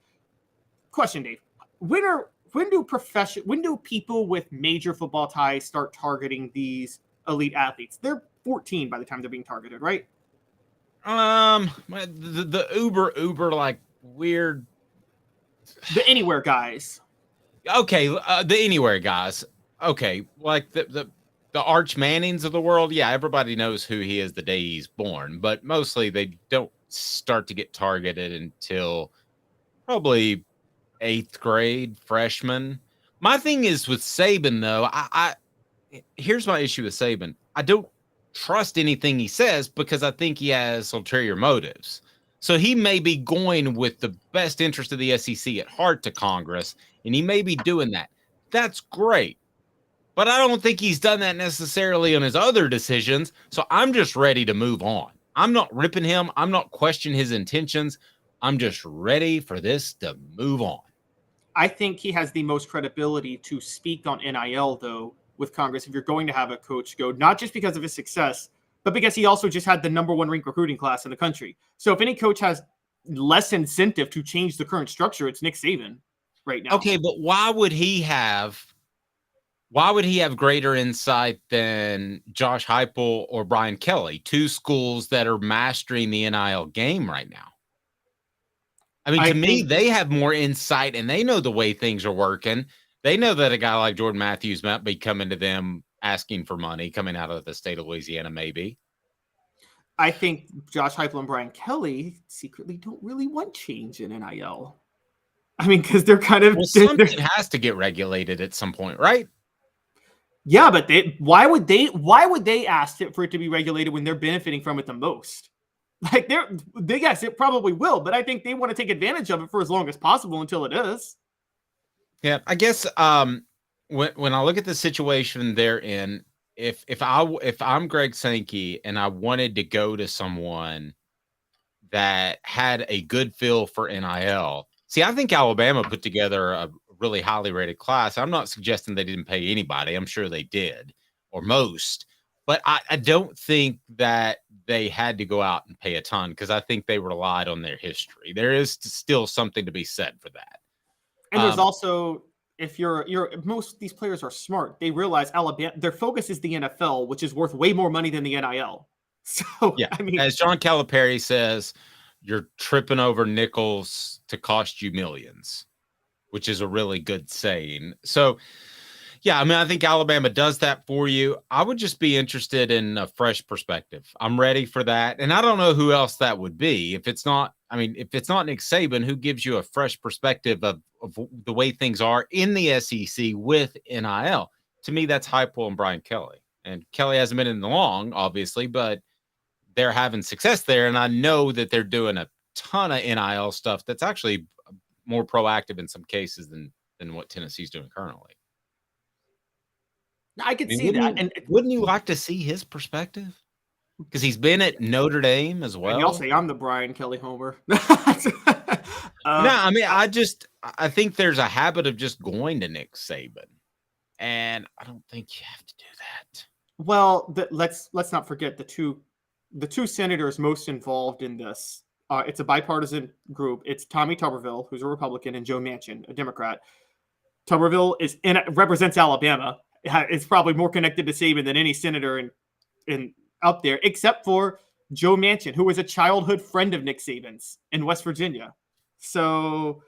Question, Dave: When do people with major football ties start targeting these elite athletes? They're 14 by the time they're being targeted, right? The uber like weird, the anywhere guys. Okay, the anywhere guys. Okay, like the Arch Mannings of the world. Yeah, everybody knows who he is the day he's born, but mostly they don't start to get targeted until probably 8th grade, freshman. My thing is with Saban, though, here's my issue with Saban. I don't trust anything he says because I think he has ulterior motives. So he may be going with the best interest of the SEC at heart to Congress, and he may be doing that. That's great. But I don't think he's done that necessarily on his other decisions, so I'm just ready to move on. I'm not ripping him. I'm not questioning his intentions. I'm just ready for this to move on. I think he has the most credibility to speak on NIL, though, with Congress, if you're going to have a coach go, not just because of his success, but because he also just had the #1 ranked recruiting class in the country. So if any coach has less incentive to change the current structure, it's Nick Saban right now. Okay, but why would he have greater insight than Josh Heupel or Brian Kelly, 2 schools that are mastering the NIL game right now? I mean, to me, they have more insight and they know the way things are working. They know that a guy like Jordan Matthews might be coming to them asking for money, coming out of the state of Louisiana, maybe. I think Josh Heupel and Brian Kelly secretly don't really want change in NIL. I mean, because they're kind of... Well, something has to get regulated at some point, right? Yeah, but why would they ask for it to be regulated when they're benefiting from it the most? Like yes, it probably will, but I think they want to take advantage of it for as long as possible until it is. Yeah, I guess when I look at the situation they're in, if I'm Greg Sankey and I wanted to go to someone that had a good feel for NIL, see, I think Alabama put together a really highly rated class. I'm not suggesting they didn't pay anybody. I'm sure they did, or most, but I don't think that they had to go out and pay a ton because I think they relied on their history. There is still something to be said for that. And there's also, if most of these players are smart, they realize Alabama, their focus is the NFL, which is worth way more money than the NIL. So, yeah, I mean, as John Calipari says, you're tripping over nickels to cost you millions, which is a really good saying. So, yeah, I mean, I think Alabama does that for you. I would just be interested in a fresh perspective. I'm ready for that. And I don't know who else that would be. If it's not Nick Saban, who gives you a fresh perspective of the way things are in the SEC with NIL? To me, that's Heupel and Brian Kelly. And Kelly hasn't been in the long, obviously, but they're having success there. And I know that they're doing a ton of NIL stuff that's actually more proactive in some cases than what Tennessee's doing currently. I could see that. And wouldn't you like to see his perspective? Because he's been at Notre Dame as well. And y'all say I'm the Brian Kelly homer. No, I mean, I think there's a habit of just going to Nick Saban, and I don't think you have to do that. Well, let's not forget the two senators most involved in this. It's a bipartisan group. It's Tommy Tuberville, who's a Republican, and Joe Manchin, a Democrat. Tuberville represents Alabama. It's probably more connected to Saban than any senator in out there, except for Joe Manchin, who was a childhood friend of Nick Saban's in West Virginia. So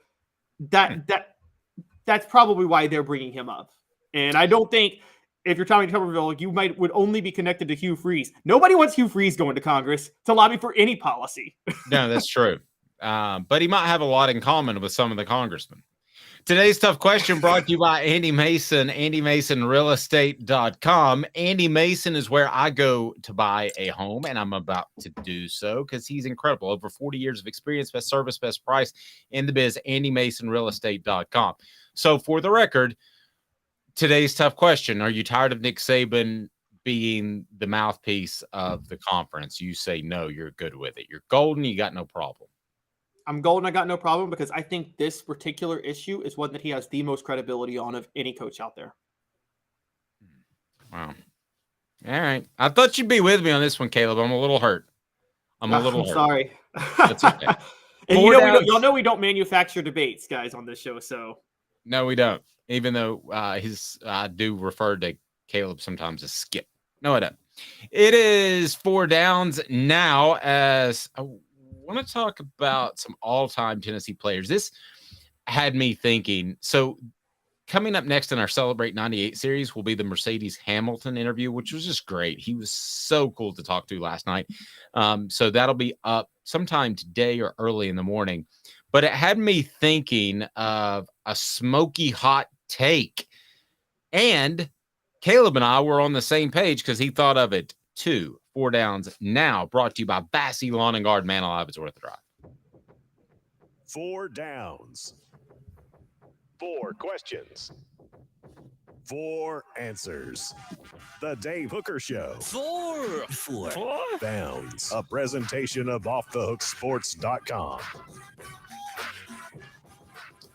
that's probably why they're bringing him up. And I don't think if you're Tommy Tuberville, you would only be connected to Hugh Freeze. Nobody wants Hugh Freeze going to Congress to lobby for any policy. No, that's true. But he might have a lot in common with some of the congressmen. Today's tough question brought to you by Andy Mason, AndyMasonRealEstate.com. Andy Mason is where I go to buy a home, and I'm about to do so because he's incredible. Over 40 years of experience, best service, best price in the biz, AndyMasonRealEstate.com. So for the record, today's tough question. Are you tired of Nick Saban being the mouthpiece of the conference? You say no, you're good with it. You're golden, you got no problem. I'm golden. I got no problem because I think this particular issue is one that he has the most credibility on of any coach out there. Wow. All right. I thought you'd be with me on this one, Caleb. I'm a little hurt. I'm sorry. That's okay. And y'all know we don't manufacture debates, guys, on this show. So no, we don't. Even though I do refer to Caleb sometimes as Skip. No, I don't. It is 4 downs now as I want to talk about some all-time Tennessee players. This had me thinking. So coming up next in our Celebrate 98 series will be the Mercedes Hamilton interview, which was just great. He was so cool to talk to last night. So that'll be up sometime today or early in the morning. But it had me thinking of a smoky hot take. And Caleb and I were on the same page because he thought of it too. 4 downs now, brought to you by Bassey Lawn and Garden. Man alive, it's worth the drive. 4 downs. 4 questions. 4 answers. The Dave Hooker Show. 4 downs. A presentation of OffTheHookSports.com.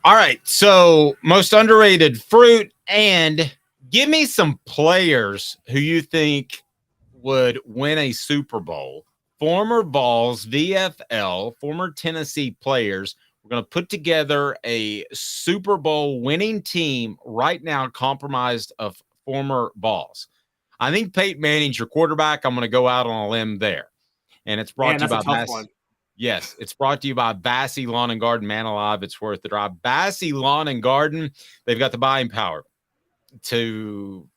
All right, so most underrated fruit, and give me some players who you think would win a Super Bowl. Former Vols, VFL, former Tennessee players. We're going to put together a Super Bowl winning team right now comprised of former Vols. I think Peyton Manning's your quarterback. I'm going to go out on a limb there. And it's brought to you by Bassey. Yes, it's brought to you by Bassey Lawn and Garden. Man alive, it's worth the drive. Bassey Lawn and Garden, they've got the buying power to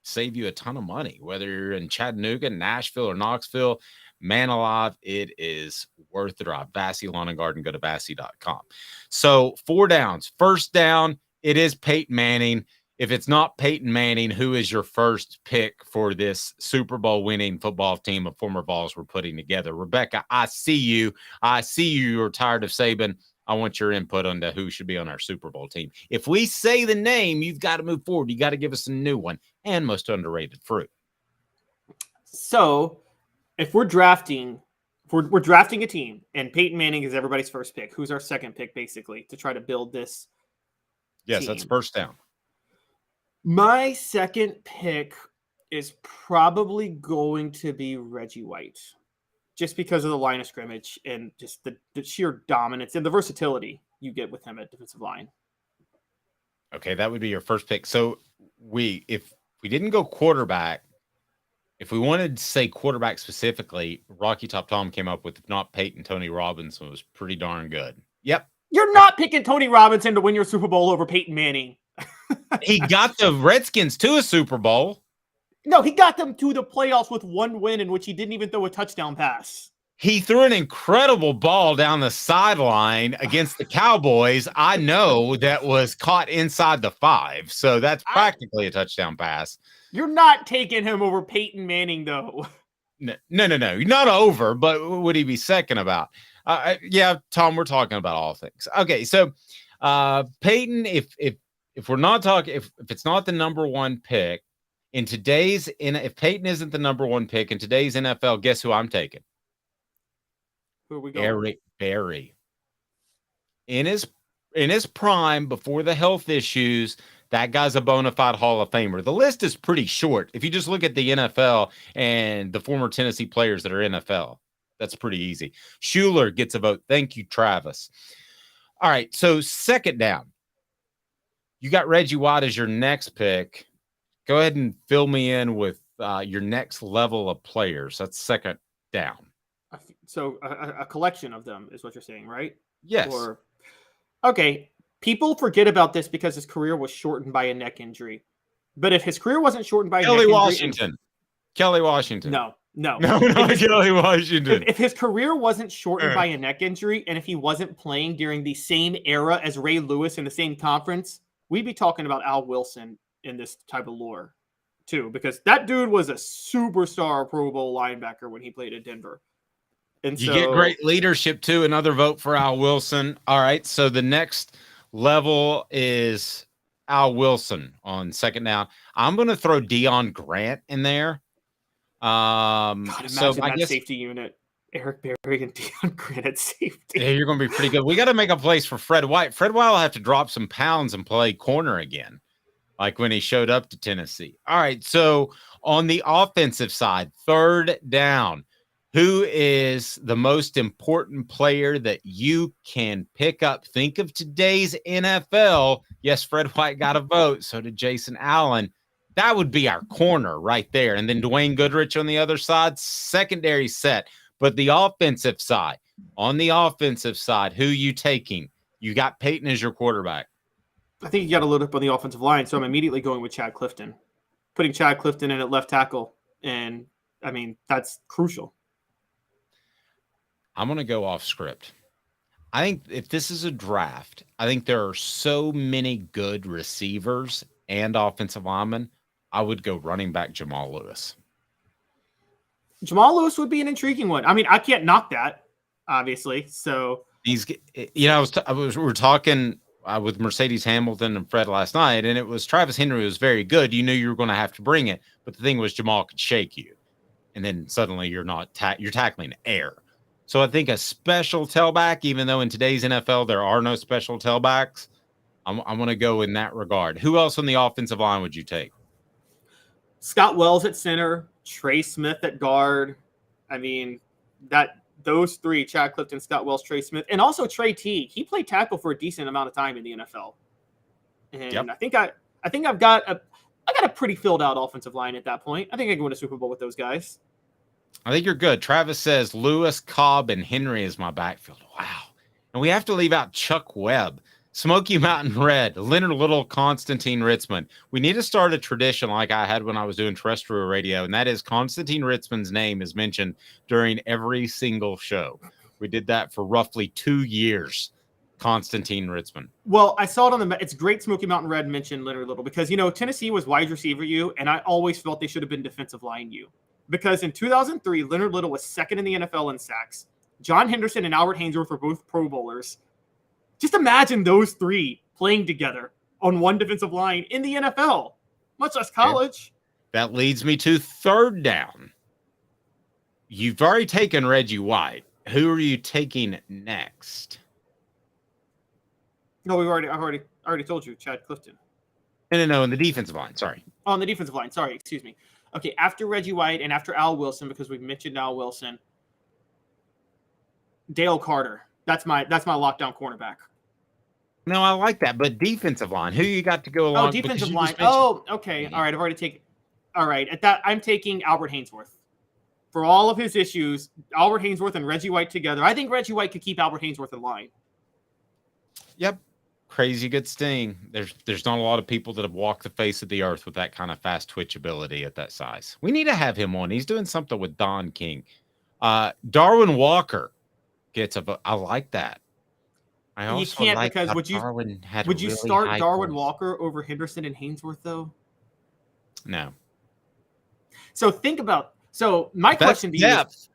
save you a ton of money, whether you're in Chattanooga, Nashville, or Knoxville. Man alive, it is worth the drive. Bassey Lawn and Garden, go to Bassey.com. So 4 downs. First down, it is Peyton Manning. if it's not Peyton Manning, who is your first pick for this Super Bowl winning football team of former Vols we're putting together? Rebecca, I see you. You're tired of Saban. I want your input on who should be on our Super Bowl team. If we say the name, you've got to move forward. You got to give us a new one. And most underrated fruit. So if we're drafting, we're drafting a team and Peyton Manning is everybody's first pick, who's our second pick basically to try to build this Yes, team? that's first down. My second pick is probably going to be Reggie White, just because of the line of scrimmage and just the sheer dominance and the versatility you get with him at defensive line. Okay, that would be your first pick. So if we didn't go quarterback, if we wanted to say quarterback specifically, Rocky Top Tom came up with, if not Peyton, Tony Robinson was pretty darn good. Yep. You're not picking Tony Robinson to win your Super Bowl over Peyton Manning. He got the Redskins to a Super Bowl. No, he got them to the playoffs with one win in which he didn't even throw a touchdown pass. He threw an incredible ball down the sideline against the Cowboys. I know that was caught inside the 5. So that's practically a touchdown pass. You're not taking him over Peyton Manning, though. No. Not over, but would he be second about? Yeah, Tom, we're talking about all things. Okay, so Peyton, if we're not talking, if it's not the number one pick in today's, if Peyton isn't the number one pick in today's NFL, guess who I'm taking? Who are we going? Eric Berry. In his prime, before the health issues, that guy's a bona fide Hall of Famer. The list is pretty short. If you just look at the NFL and the former Tennessee players that are NFL, that's pretty easy. Schuler gets a vote. Thank you, Travis. All right, so second down. You got Reggie White as your next pick. Go ahead and fill me in with your next level of players. That's second down. So a collection of them is what you're saying, right? Yes. Okay. People forget about this because his career was shortened by a neck injury. But if his career wasn't shortened by Kelly a neck Washington. injury... Kelly Washington. No. Kelly Washington. If his career wasn't shortened by a neck injury and if he wasn't playing during the same era as Ray Lewis in the same conference, we'd be talking about Al Wilson in this type of lore too, because that dude was a superstar Pro Bowl linebacker when he played at Denver. And you get great leadership too. Another vote for Al Wilson. All right. So the next level is Al Wilson on second down. I'm going to throw Deion Grant in there. God, imagine that safety unit. Eric Berry and Deion Grant at safety. Yeah, you're going to be pretty good. We got to make a place for Fred White. Fred White will have to drop some pounds and play corner again, like when he showed up to Tennessee. All right. So on the offensive side, third down. Who is the most important player that you can pick up? Think of today's NFL. Yes, Fred White got a vote. So did Jason Allen. That would be our corner right there. And then Dwayne Goodrich on the other side, secondary set. But the offensive side, on the offensive side, who you taking? You got Peyton as your quarterback. I think you got to load up on the offensive line. So I'm immediately going with Chad Clifton. Putting Chad Clifton in at left tackle. And, I mean, that's crucial. I'm going to go off script. I think if this is a draft, I think there are so many good receivers and offensive linemen. I would go running back Jamal Lewis. Jamal Lewis would be an intriguing one. I mean, I can't knock that, obviously. So we were talking with Mercedes Hamilton and Fred last night, and it was Travis Henry was very good. You knew you were going to have to bring it, but the thing was Jamal could shake you, and then suddenly you're not you're tackling air. So I think a special tailback, even though in today's NFL there are no special tailbacks, I'm going to go in that regard. Who else on the offensive line would you take? Scott Wells at center, Trey Smith at guard. I mean, those three, Chad Clifton, Scott Wells, Trey Smith, and also Trey T. He played tackle for a decent amount of time in the NFL. And yep. I think I've got a pretty filled out offensive line at that point. I think I can win a Super Bowl with those guys. I think you're good. Travis says Lewis, Cobb, and Henry is my backfield. Wow. And we have to leave out Chuck Webb, Smoky Mountain Red, Leonard Little, Constantine Ritzman. We need to start a tradition like I had when I was doing terrestrial radio, and that is Constantine Ritzman's name is mentioned during every single show. We did that for roughly 2 years. Constantine Ritzman. Well, I saw it on it's great Smoky Mountain Red mentioned Leonard Little because, Tennessee was wide receiver U, and I always felt they should have been defensive line U. Because in 2003, Leonard Little was second in the NFL in sacks. John Henderson and Albert Haynesworth were both Pro Bowlers. Just imagine those three playing together on one defensive line in the NFL, much less college. That leads me to third down. You've already taken Reggie White. Who are you taking next? No, I already told you, Chad Clifton. No, in the defensive line. Sorry. On the defensive line. Sorry, excuse me. Okay, after Reggie White and after Al Wilson, because we've mentioned Al Wilson, Dale Carter. That's my lockdown cornerback. No, I like that, but defensive line. Who you got to go along? Oh, defensive line. Oh, okay. All right, I've already taken. All right, at that I'm taking Albert Haynesworth. For all of his issues, Albert Haynesworth and Reggie White together. I think Reggie White could keep Albert Haynesworth in line. Yep. Crazy good sting. There's not a lot of people that have walked the face of the earth with that kind of fast twitch ability at that size. We need to have him on. He's doing something with Don King. Darwin Walker gets I like that. I also you can't like because would you start Darwin Walker over Henderson and Haynesworth though? No. So my question to you is,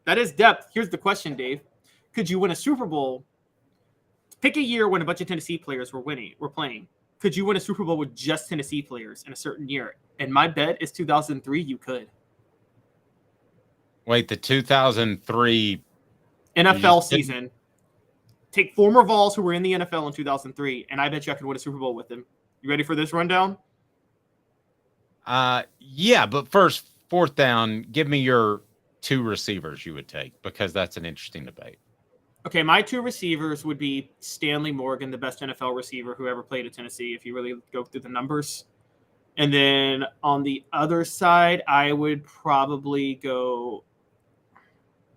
that is depth. Here's the question, Dave. Could you win a Super Bowl? Pick a year when a bunch of Tennessee players were playing. Could you win a Super Bowl with just Tennessee players in a certain year? And my bet is 2003, you could. Wait, the 2003 NFL season. Take former Vols who were in the NFL in 2003, and I bet you I could win a Super Bowl with them. You ready for this rundown? Yeah, but first, fourth down, give me your two receivers you would take, because that's an interesting debate. Okay, my two receivers would be Stanley Morgan, the best NFL receiver who ever played at Tennessee, if you really go through the numbers. And then on the other side, I would probably go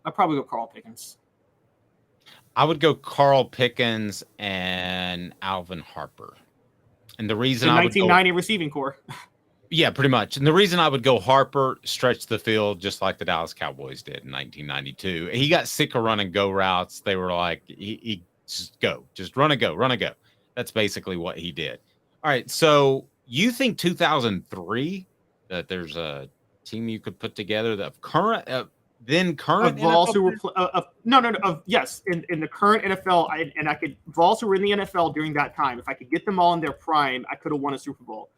Carl Pickens. I would go Carl Pickens and Alvin Harper. And the reason the 1990 receiving core. Yeah, pretty much. And the reason I would go Harper, stretch the field just like the Dallas Cowboys did in 1992. He got sick of running go routes. They were like, he just run and go. That's basically what he did. All right. So you think 2003 that there's a team you could put together that current Vols who were yes, in the current NFL, I could Vols who were in the NFL during that time. If I could get them all in their prime, I could have won a Super Bowl.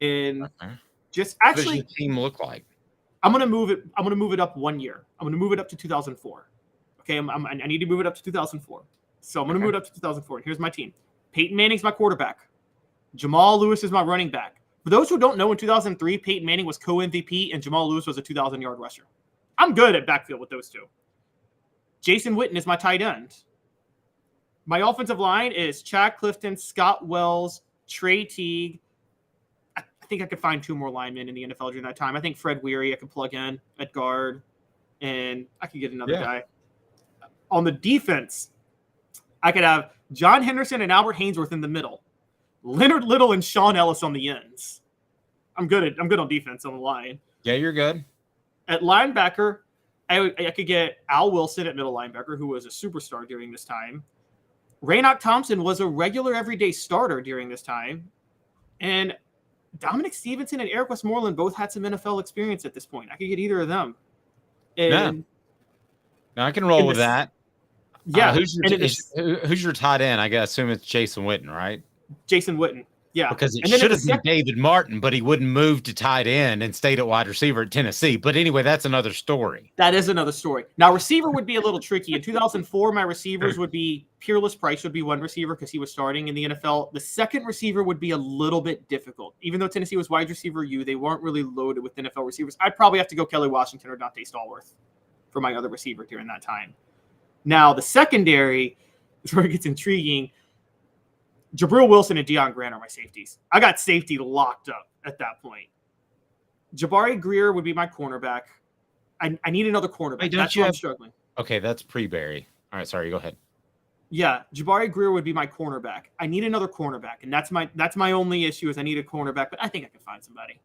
And just actually, what does your team look like? I'm gonna move it up 1 year. I'm gonna move it up to 2004. Okay, I need to move it up to 2004. So I'm gonna move it up to 2004. Here's my team: Peyton Manning's my quarterback. Jamal Lewis is my running back. For those who don't know, in 2003, Peyton Manning was co-MVP and Jamal Lewis was a 2,000-yard rusher. I'm good at backfield with those two. Jason Witten is my tight end. My offensive line is Chad Clifton, Scott Wells, Trey Teague. I think I could find two more linemen in the NFL during that time. I think Fred Weary I could plug in at guard, and I could get another guy. On the defense, I could have John Henderson and Albert Haynesworth in the middle, Leonard Little and Sean Ellis on the ends. I'm good on defense on the line. Yeah, you're good. At linebacker, I could get Al Wilson at middle linebacker, who was a superstar during this time. Raynoch Thompson was a regular everyday starter during this time. And Dominic Stevenson and Eric Westmoreland both had some NFL experience at this point. I could get either of them. And I can roll with that. Yeah. Who's your tight end? I assume it's Jason Witten, right? Jason Witten. Yeah. Because it should have been David Martin, but he wouldn't move to tight end and stayed at wide receiver at Tennessee. But anyway, that's another story. That is another story. Now, receiver would be a little tricky. In 2004, my receivers would be Peerless Price would be one receiver because he was starting in the NFL. The second receiver would be a little bit difficult. Even though Tennessee was wide receiver U, they weren't really loaded with NFL receivers. I'd probably have to go Kelly Washington or Dante Stallworth for my other receiver during that time. Now, the secondary is where it gets intriguing. Jabril Wilson and Deion Grant are my safeties. I got safety locked up at that point. Jabari Greer would be my cornerback. I need another cornerback. Wait, that's why I'm struggling. Okay, that's pre-Barry. All right, sorry, go ahead. Yeah, Jabari Greer would be my cornerback. I need another cornerback, and that's my only issue is I need a cornerback, but I think I can find somebody.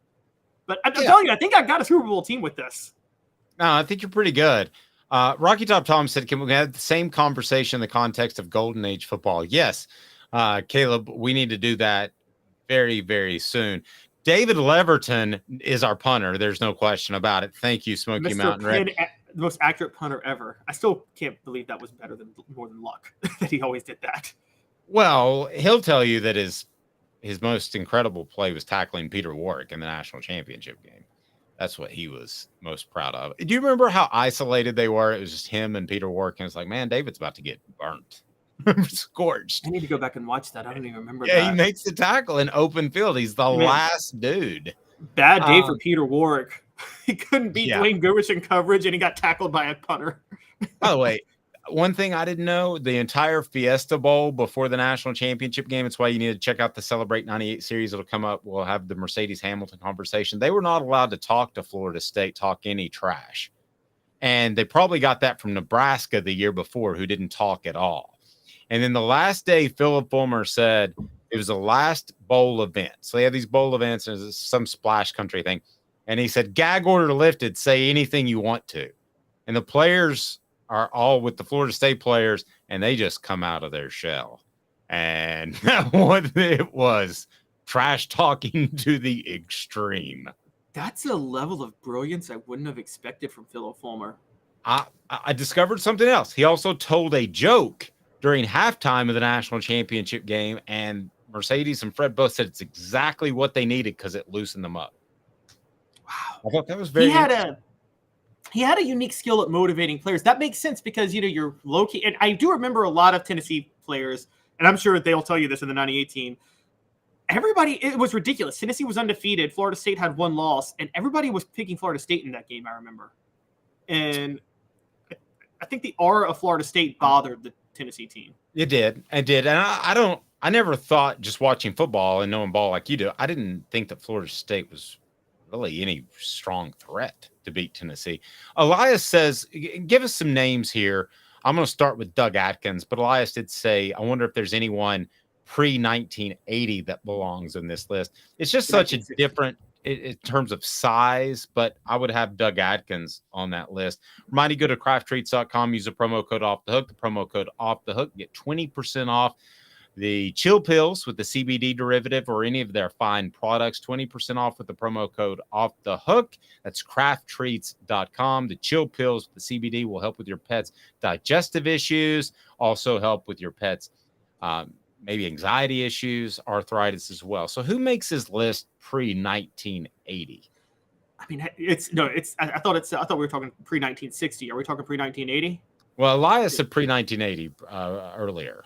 But I'm telling you, I think I got a Super Bowl team with this. No, I think you're pretty good. Rocky Top Tom said, can we have the same conversation in the context of Golden Age football? Yes. Caleb, we need to do that very, very soon. David Leverton is our punter. There's no question about it. Thank you, Smoky Mr. Mountain Red. Penn, the most accurate punter ever. I still can't believe that was more than luck that he always did that. Well, he'll tell you that his most incredible play was tackling Peter Warwick in the national championship game. That's what he was most proud of. Do you remember how isolated they were? It was just him and Peter Warwick, and it's like, man, David's about to get burnt. Scorched. I need to go back and watch that. I don't even remember that. Yeah, he makes the tackle in open field. He's the last dude. Bad day for Peter Warwick. He couldn't beat Dwayne Goodrich in coverage, and he got tackled by a punter. By the way, one thing I didn't know, the entire Fiesta Bowl before the national championship game, it's why you need to check out the Celebrate 98 series. It'll come up. We'll have the Mercedes Hamilton conversation. They were not allowed to talk to Florida State, talk any trash. And they probably got that from Nebraska the year before, who didn't talk at all. And then the last day, Philip Fulmer said it was the last bowl event. So they have these bowl events, and it's some splash country thing. And he said, gag order lifted, say anything you want to. And the players are all with the Florida State players, and they just come out of their shell. And what it was, trash talking to the extreme. That's a level of brilliance I wouldn't have expected from Philip Fulmer. I discovered something else. He also told a joke during halftime of the national championship game, and Mercedes and Fred both said it's exactly what they needed because it loosened them up. Wow. I thought that was very He had a unique skill at motivating players. That makes sense because, you're low-key. And I do remember a lot of Tennessee players, and I'm sure they'll tell you this in the 98 everybody, it was ridiculous. Tennessee was undefeated. Florida State had one loss, and everybody was picking Florida State in that game, I remember. And I think the aura of Florida State bothered the Tennessee team. It did. It did. And I never thought, just watching football and knowing ball like you do, I didn't think that Florida State was really any strong threat to beat Tennessee. Elias says, give us some names here. I'm going to start with Doug Atkins, but Elias did say, I wonder if there's anyone pre-1980 that belongs in this list. It's just such a different in terms of size, but I would have Doug Atkins on that list. Remind you, go to crafttreats.com, use the promo code Off the Hook. The promo code Off the Hook, get 20% off the chill pills with the CBD derivative or any of their fine products. 20% off with the promo code Off the Hook. That's crafttreats.com. The chill pills with the CBD will help with your pets' digestive issues, also help with your pets' maybe anxiety issues, arthritis as well. So who makes his list pre-1980? I mean, I thought we were talking pre-1960. Are we talking pre-1980? Well, Elias said pre-1980 earlier.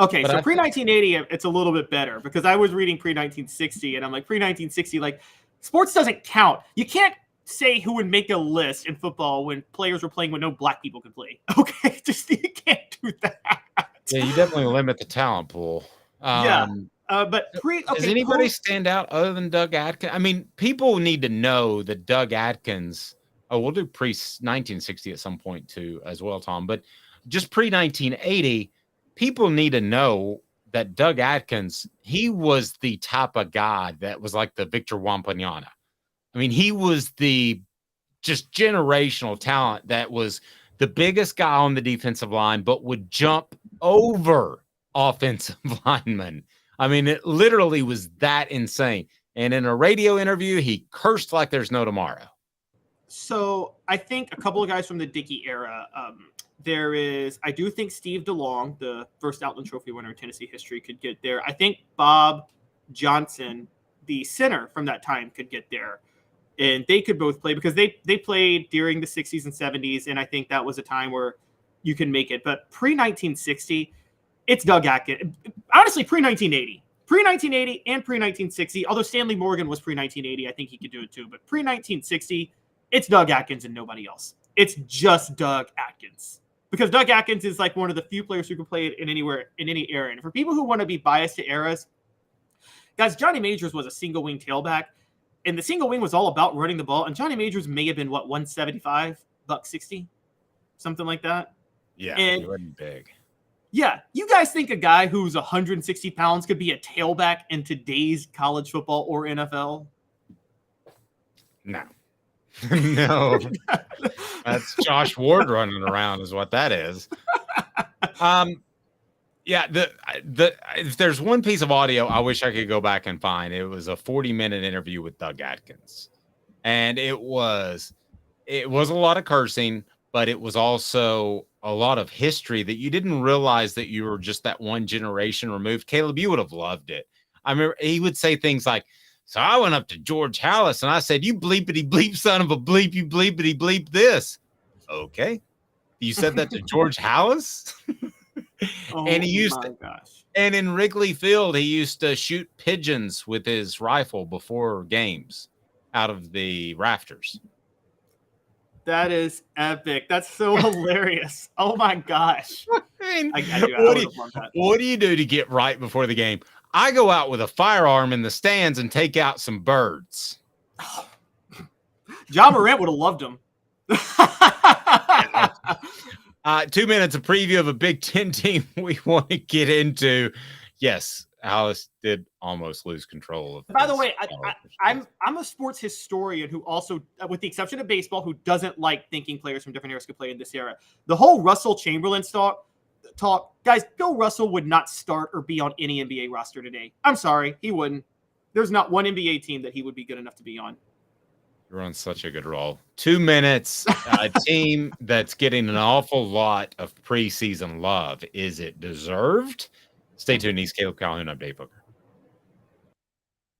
Okay, but so pre-1980, it's a little bit better because I was reading pre-1960 and I'm like, pre-1960, like sports doesn't count. You can't say who would make a list in football when players were playing when no black people could play. Okay, just you can't do that. Yeah, you definitely limit the talent pool. But does anybody stand out other than Doug Atkins? I mean, people need to know that Doug Atkins. Oh, we'll do pre-1960 at some point too, as well, Tom. But just pre-1980, people need to know that Doug Atkins, he was the type of guy that was like the Victor Wembanyama. I mean, he was the just generational talent that was the biggest guy on the defensive line, but would jump over offensive linemen. I mean, it literally was that insane. And in a radio interview, he cursed like there's no tomorrow. So I think a couple of guys from the Dickey era. I do think Steve DeLong, the first Outland Trophy winner in Tennessee history, could get there. I think Bob Johnson, the center from that time, could get there. And they could both play because they played during the 60s and 70s. And I think that was a time where you can make it. But pre-1960, it's Doug Atkins. Honestly, pre-1980. Pre-1980 and pre-1960, although Stanley Morgan was pre-1980, I think he could do it too. But pre-1960, it's Doug Atkins and nobody else. It's just Doug Atkins. Because Doug Atkins is like one of the few players who can play it in any era. And for people who want to be biased to eras, guys, Johnny Majors was a single wing tailback. And the single wing was all about running the ball. And Johnny Majors may have been, 175, $160, something like that. Yeah, and he wasn't big. Yeah, you guys think a guy who's 160 pounds could be a tailback in today's college football or NFL? No. No, that's Josh Ward running around is what that is. Yeah, if there's one piece of audio I wish I could go back and find, it was a 40-minute interview with Doug Atkins. And it was a lot of cursing, but it was also a lot of history that you didn't realize that you were just that one generation removed. Caleb, you would have loved it. I remember he would say things like, so I went up to George Hallis and I said, you bleepity bleep, son of a bleep, you bleepity bleep this. Okay. You said that to George Hallis? And he used to, and in Wrigley Field, he used to shoot pigeons with his rifle before games out of the rafters. That is epic. That's so hilarious. Oh my gosh. What do you do to get right before the game? I go out with a firearm in the stands and take out some birds. John Morant would have loved him. 2 minutes of preview of a Big Ten team we want to get into. Yes, Alice did almost lose control of. By the way, I'm a sports historian who also, with the exception of baseball, who doesn't like thinking players from different eras could play in this era. The whole Russell Chamberlain talk, guys, Bill Russell would not start or be on any NBA roster today. I'm sorry, he wouldn't. There's not one NBA team that he would be good enough to be on. You're on such a good roll. 2 minutes, a team that's getting an awful lot of preseason love. Is it deserved? Stay tuned. He's Caleb Calhoun. I'm Dave Hooker.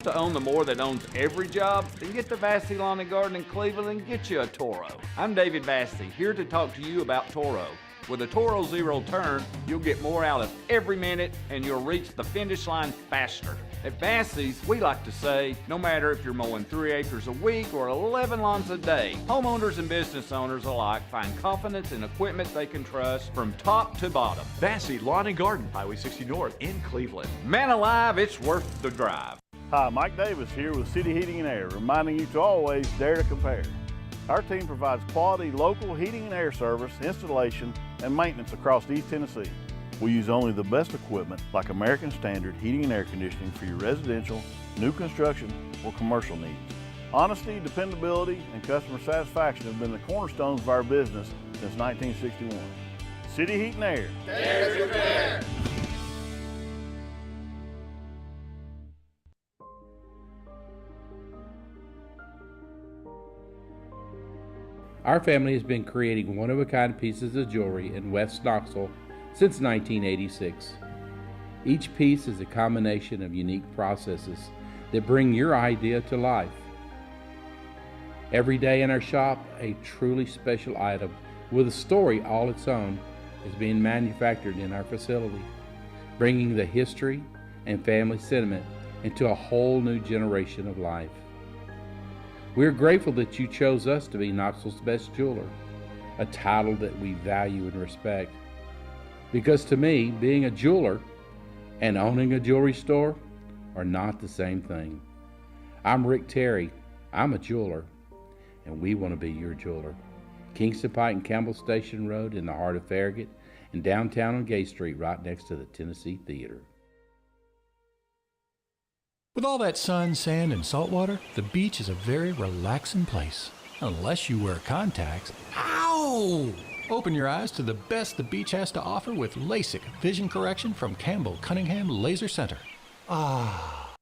To own the more that owns every job, then get to Vassy Lawn and Garden in Cleveland and get you a Toro. I'm David Vassy, here to talk to you about Toro. With a Toro Zero Turn, you'll get more out of every minute and you'll reach the finish line faster. At Vassy's, we like to say, no matter if you're mowing 3 acres a week or 11 lawns a day, homeowners and business owners alike find confidence in equipment they can trust from top to bottom. Vassy Lawn and Garden, Highway 60 North in Cleveland. Man alive, it's worth the drive. Hi, Mike Davis here with City Heating and Air, reminding you to always dare to compare. Our team provides quality local heating and air service, installation, and maintenance across East Tennessee. We use only the best equipment like American Standard heating and air conditioning for your residential, new construction, or commercial needs. Honesty, dependability, and customer satisfaction have been the cornerstones of our business since 1961. City Heat and Air. Dare to compare. Our family has been creating one-of-a-kind pieces of jewelry in West Knoxville since 1986. Each piece is a combination of unique processes that bring your idea to life. Every day in our shop, a truly special item with a story all its own is being manufactured in our facility, bringing the history and family sentiment into a whole new generation of life. We're grateful that you chose us to be Knoxville's best jeweler, a title that we value and respect. Because to me, being a jeweler and owning a jewelry store are not the same thing. I'm Rick Terry. I'm a jeweler, and we want to be your jeweler. Kingston Pike and Campbell Station Road in the heart of Farragut, and downtown on Gay Street right next to the Tennessee Theater. With all that sun, sand, and salt water, the beach is a very relaxing place. Unless you wear contacts. Ow! Open your eyes to the best the beach has to offer with LASIK vision correction from Campbell Cunningham Laser Center. Ah.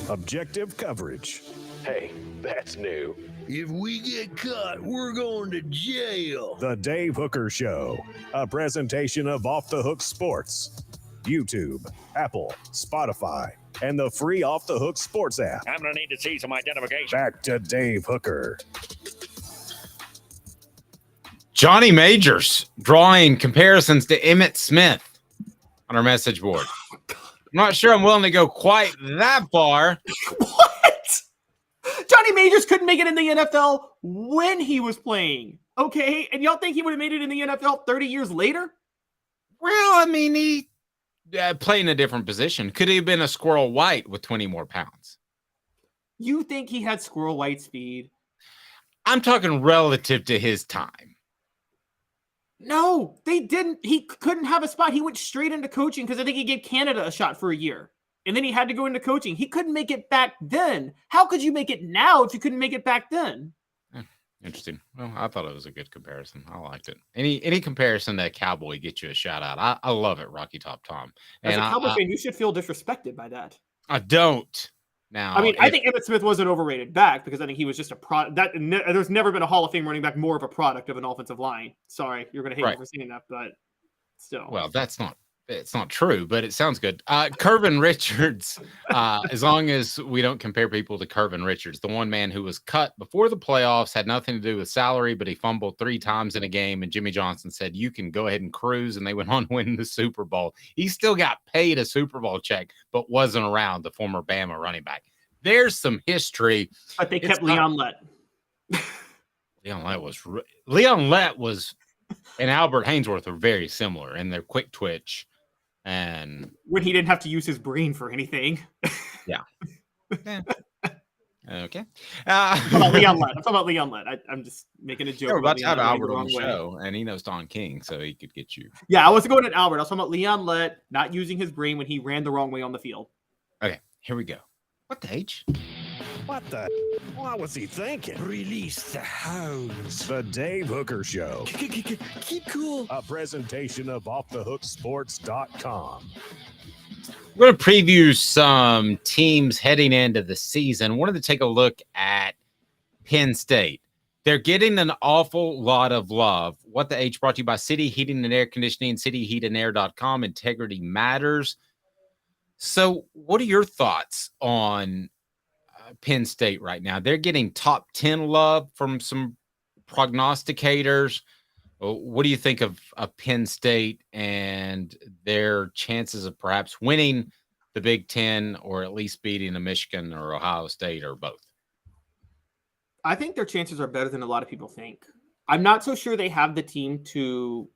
Objective coverage. Hey, that's new. If we get caught, we're going to jail. The Dave Hooker Show, a presentation of Off the Hook Sports. YouTube, Apple, Spotify, and the free Off the Hook Sports app. I'm going to need to see some identification. Back to Dave Hooker. Johnny Majors drawing comparisons to Emmitt Smith on our message board. I'm not sure I'm willing to go quite that far. What? Johnny Majors couldn't make it in the NFL when he was playing. Okay, and y'all think he would have made it in the NFL 30 years later? Well, I mean, he playing a different position. Could he have been a Squirrel White with 20 more pounds? You think he had Squirrel White speed? I'm talking relative to his time. No, they didn't. He couldn't have a spot. He went straight into coaching because I think he gave Canada a shot for a year. And then he had to go into coaching. He couldn't make it back then. How could you make it now if you couldn't make it back then? Interesting. Well, I thought it was a good comparison. I liked it. Any comparison that Cowboy gets you a shout out. I love it, Rocky Top Tom. As And a Cowboy fan, you should feel disrespected by that. I don't. Now, I mean, I think Emmitt Smith was an overrated back because I think he was just a product. There's never been a Hall of Fame running back more of a product of an offensive line. Sorry, you're going to hate me for saying that, but still. Well, it's not true, but it sounds good. Curvin Richards, as long as we don't compare people to Curvin Richards, the one man who was cut before the playoffs, had nothing to do with salary, but he fumbled 3 times in a game, and Jimmy Johnson said, you can go ahead and cruise, and they went on winning the Super Bowl. He still got paid a Super Bowl check, but wasn't around, the former Bama running back. There's some history. But they kept Leon Lett. Leon Lett was and Albert Haynesworth are very similar in their quick twitch. And when he didn't have to use his brain for anything. Yeah. Okay. I'm talking about Leon Lett. I'm just making a joke. We're about to have Albert on the show, and he knows Don King, so he could get you. Yeah, I wasn't going at Albert. I was talking about Leon Lett not using his brain when he ran the wrong way on the field. Okay, here we go. What the H? What the? What was he thinking? Release the hounds. The Dave Hooker Show. Keep cool. A presentation of OffTheHookSports.com. We're going to preview some teams heading into the season. Wanted to take a look at Penn State. They're getting an awful lot of love. What the H brought to you by City Heating and Air Conditioning, cityheatandair.com. Integrity matters. So what are your thoughts on Penn State right now? They're getting top 10 love from some prognosticators. What do you think of Penn State and their chances of perhaps winning the Big Ten or at least beating a Michigan or Ohio State or both? I think their chances are better than a lot of people think. I'm not so sure they have the team to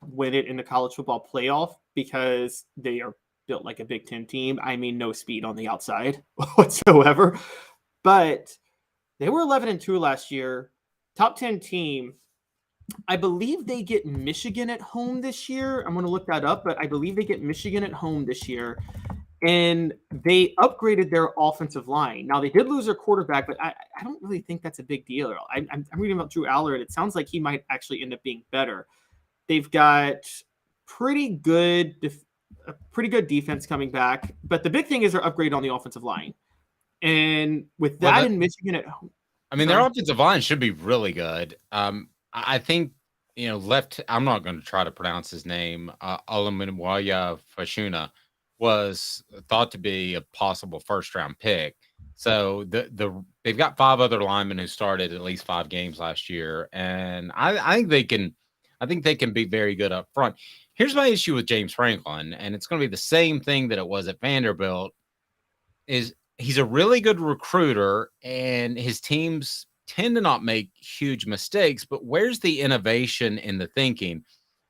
win it in the college football playoff because they are built like a Big Ten team. I mean, no speed on the outside whatsoever. But they were 11-2 last year. Top 10 team. I believe they get Michigan at home this year. I'm going to look that up, but I believe they get Michigan at home this year. And they upgraded their offensive line. Now, they did lose their quarterback, but I don't really think that's a big deal. I'm reading about Drew Aller, and it sounds like he might actually end up being better. They've got pretty good defense coming back. But the big thing is their upgrade on the offensive line. And with that in Michigan at home. I mean, their offensive line should be really good. I think, I'm not going to try to pronounce his name. Olamunwaya Fashuna was thought to be a possible first-round pick. So they've got 5 other linemen who started at least 5 games last year, and I think they can be very good up front. Here's my issue with James Franklin, and it's going to be the same thing that it was at Vanderbilt. Is he's a really good recruiter, and his teams tend to not make huge mistakes, but where's the innovation in the thinking?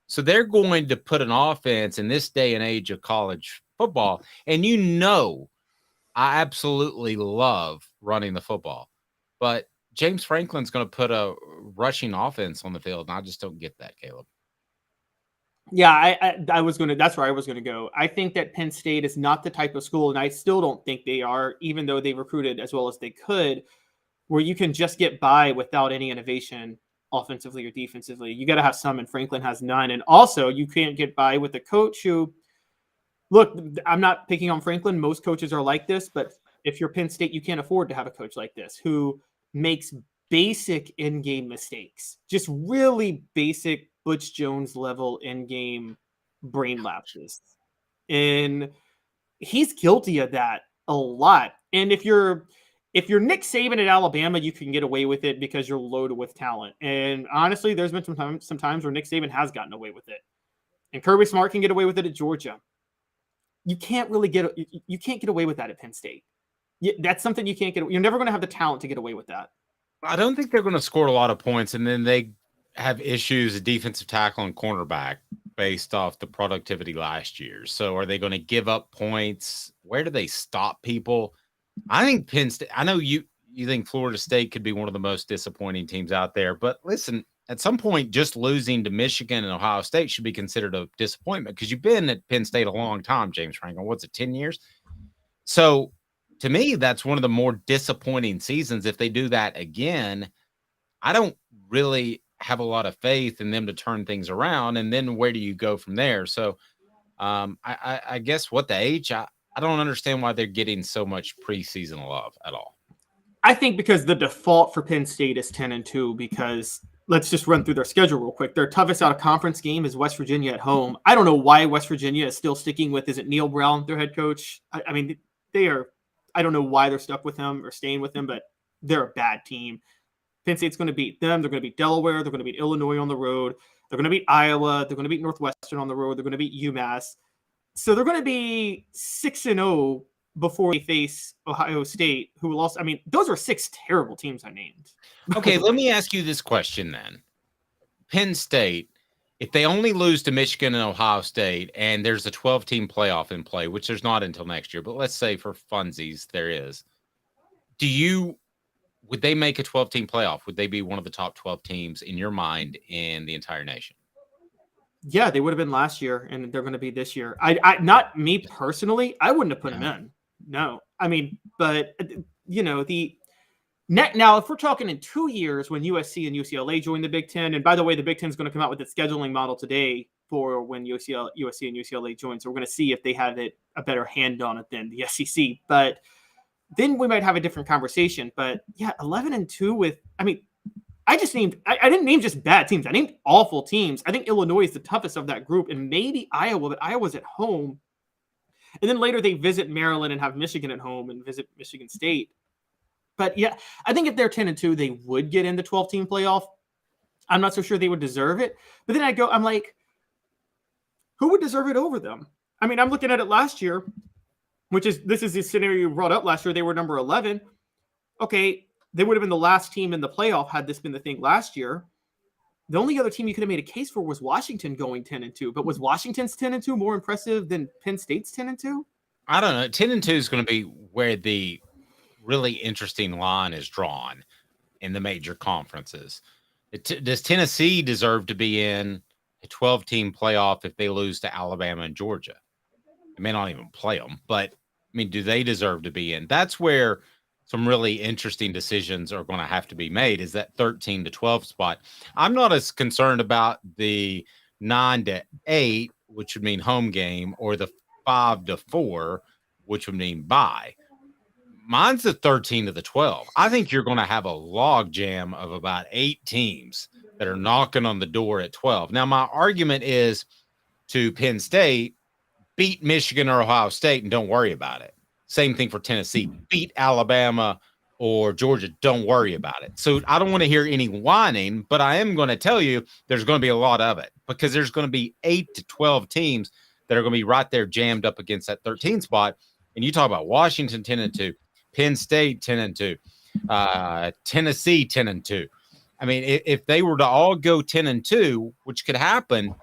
So they're going to put an offense in this day and age of college football. And I absolutely love running the football, but James Franklin's going to put a rushing offense on the field. And I just don't get that, Caleb. Yeah, that's where I was going to go. I think that Penn State is not the type of school, and I still don't think they are, even though they recruited as well as they could, where you can just get by without any innovation offensively or defensively. You got to have some, and Franklin has none. And also, you can't get by with a coach who, look, I'm not picking on Franklin. Most coaches are like this, but if you're Penn State, you can't afford to have a coach like this who makes basic in-game mistakes, just really basic Butch Jones level in-game brain lapses. And he's guilty of that a lot. And if you're Nick Saban at Alabama, you can get away with it because you're loaded with talent. And honestly, there's been some times where Nick Saban has gotten away with it. And Kirby Smart can get away with it at Georgia. You can't get away with that at Penn State. That's something you can't get. You're never going to have the talent to get away with that. I don't think they're going to score a lot of points, and then they have issues at defensive tackle and cornerback based off the productivity last year. So are they going to give up points? Where do they stop people? I think Penn State, I know you think Florida State could be one of the most disappointing teams out there, but listen, at some point, just losing to Michigan and Ohio State should be considered a disappointment because you've been at Penn State a long time, James Franklin. What's it, 10 years? So to me, that's one of the more disappointing seasons. If they do that again, I don't really have a lot of faith in them to turn things around. And then where do you go from there? So I guess what the H, I don't understand why they're getting so much preseason love at all. I think because the default for Penn State is 10-2, because let's just run through their schedule real quick. Their toughest out of conference game is West Virginia at home. I don't know why West Virginia is still sticking with, is it Neil Brown, their head coach? I mean, they are, I don't know why they're stuck with him or staying with him, but they're a bad team. Penn State's going to beat them. They're going to beat Delaware. They're going to beat Illinois on the road. They're going to beat Iowa. They're going to beat Northwestern on the road. They're going to beat UMass. So they're going to be 6-0 before they face Ohio State, who will also, I mean, those are 6 terrible teams I named. Okay, let me ask you this question then. Penn State, if they only lose to Michigan and Ohio State, and there's a 12-team playoff in play, which there's not until next year, but let's say for funsies there is, would they make a 12-team playoff? Would they be one of the top 12 teams in your mind in the entire nation? Yeah, they would have been last year, and they're going to be this year. I not me personally, I wouldn't have put them in. No, I mean, but you know, now if we're talking in 2 years when USC and UCLA join the Big Ten, and by the way, the Big Ten is going to come out with its scheduling model today for when USC and UCLA join, so we're going to see if they have a better hand on it than the SEC. But then we might have a different conversation. But yeah, 11-2 with, I mean, I didn't name just bad teams. I named awful teams. I think Illinois is the toughest of that group, and maybe Iowa, but Iowa's at home. And then later they visit Maryland and have Michigan at home and visit Michigan State. But yeah, I think if they're 10-2, they would get in the 12-team playoff. I'm not so sure they would deserve it. But then I'm like, who would deserve it over them? I mean, I'm looking at it last year, this is the scenario you brought up last year. They were number 11. Okay, they would have been the last team in the playoff had this been the thing last year. The only other team you could have made a case for was Washington going 10-2. But was Washington's 10-2 more impressive than Penn State's 10-2? I don't know. 10-2 is going to be where the really interesting line is drawn in the major conferences. Does Tennessee deserve to be in a 12-team playoff if they lose to Alabama and Georgia? They may not even play them, but I mean, do they deserve to be in? That's where some really interesting decisions are going to have to be made, is that 13-12 spot. I'm not as concerned about the 9-8, which would mean home game, or the 5-4, which would mean bye. Mine's the 13-12. I think you're going to have a log jam of about 8 teams that are knocking on the door at 12. Now, my argument is to Penn State, beat Michigan or Ohio State and don't worry about it. Same thing for Tennessee. Beat Alabama or Georgia. Don't worry about it. So I don't want to hear any whining, but I am going to tell you there's going to be a lot of it, because there's going to be 8-12 teams that are going to be right there jammed up against that 13 spot. And you talk about Washington 10-2, Penn State 10-2, Tennessee 10-2. I mean, if they were to all go 10-2, which could happen,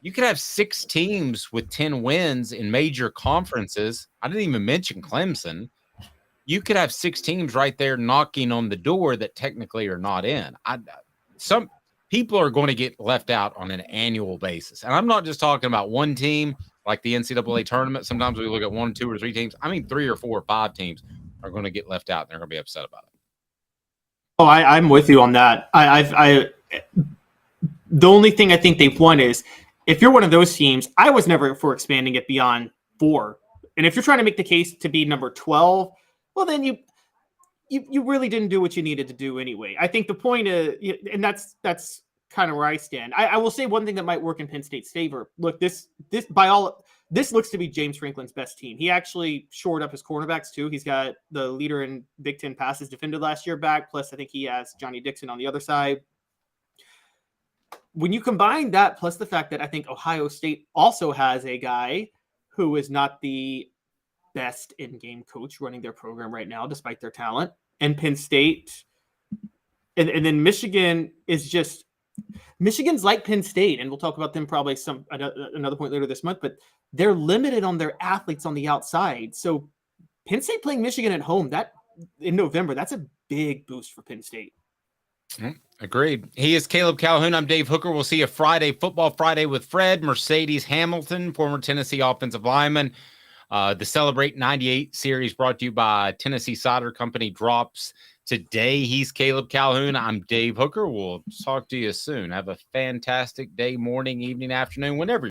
you could have 6 teams with 10 wins in major conferences. I didn't even mention Clemson. You could have 6 teams right there knocking on the door that technically are not in. Some people are going to get left out on an annual basis. And I'm not just talking about one team like the NCAA tournament. Sometimes we look at 1, 2, or 3 teams. I mean, 3 or 4 or 5 teams are going to get left out, and they're going to be upset about it. Oh, I'm with you on that. The only thing I think they've won is, if you're one of those teams, I was never for expanding it beyond 4. And if you're trying to make the case to be number 12, well, then you really didn't do what you needed to do anyway. I think the point is, and that's kind of where I stand. I will say one thing that might work in Penn State's favor. Look, this looks to be James Franklin's best team. He actually shored up his cornerbacks too. He's got the leader in Big Ten passes defended last year back. Plus, I think he has Johnny Dixon on the other side. When you combine that, plus the fact that I think Ohio State also has a guy who is not the best in-game coach running their program right now, despite their talent, and Penn State, and then Michigan is just, Michigan's like Penn State, and we'll talk about them probably another point later this month, but they're limited on their athletes on the outside. So Penn State playing Michigan at home, that in November, that's a big boost for Penn State. Agreed. He is Caleb Calhoun. I'm Dave Hooker. We'll see you Friday, Football Friday, with Fred Mercedes Hamilton, former Tennessee offensive lineman. The Celebrate 98 series brought to you by Tennessee Cider Company drops Today, he's Caleb Calhoun. I'm Dave Hooker. We'll talk to you soon. Have a fantastic day, morning, evening, afternoon, whenever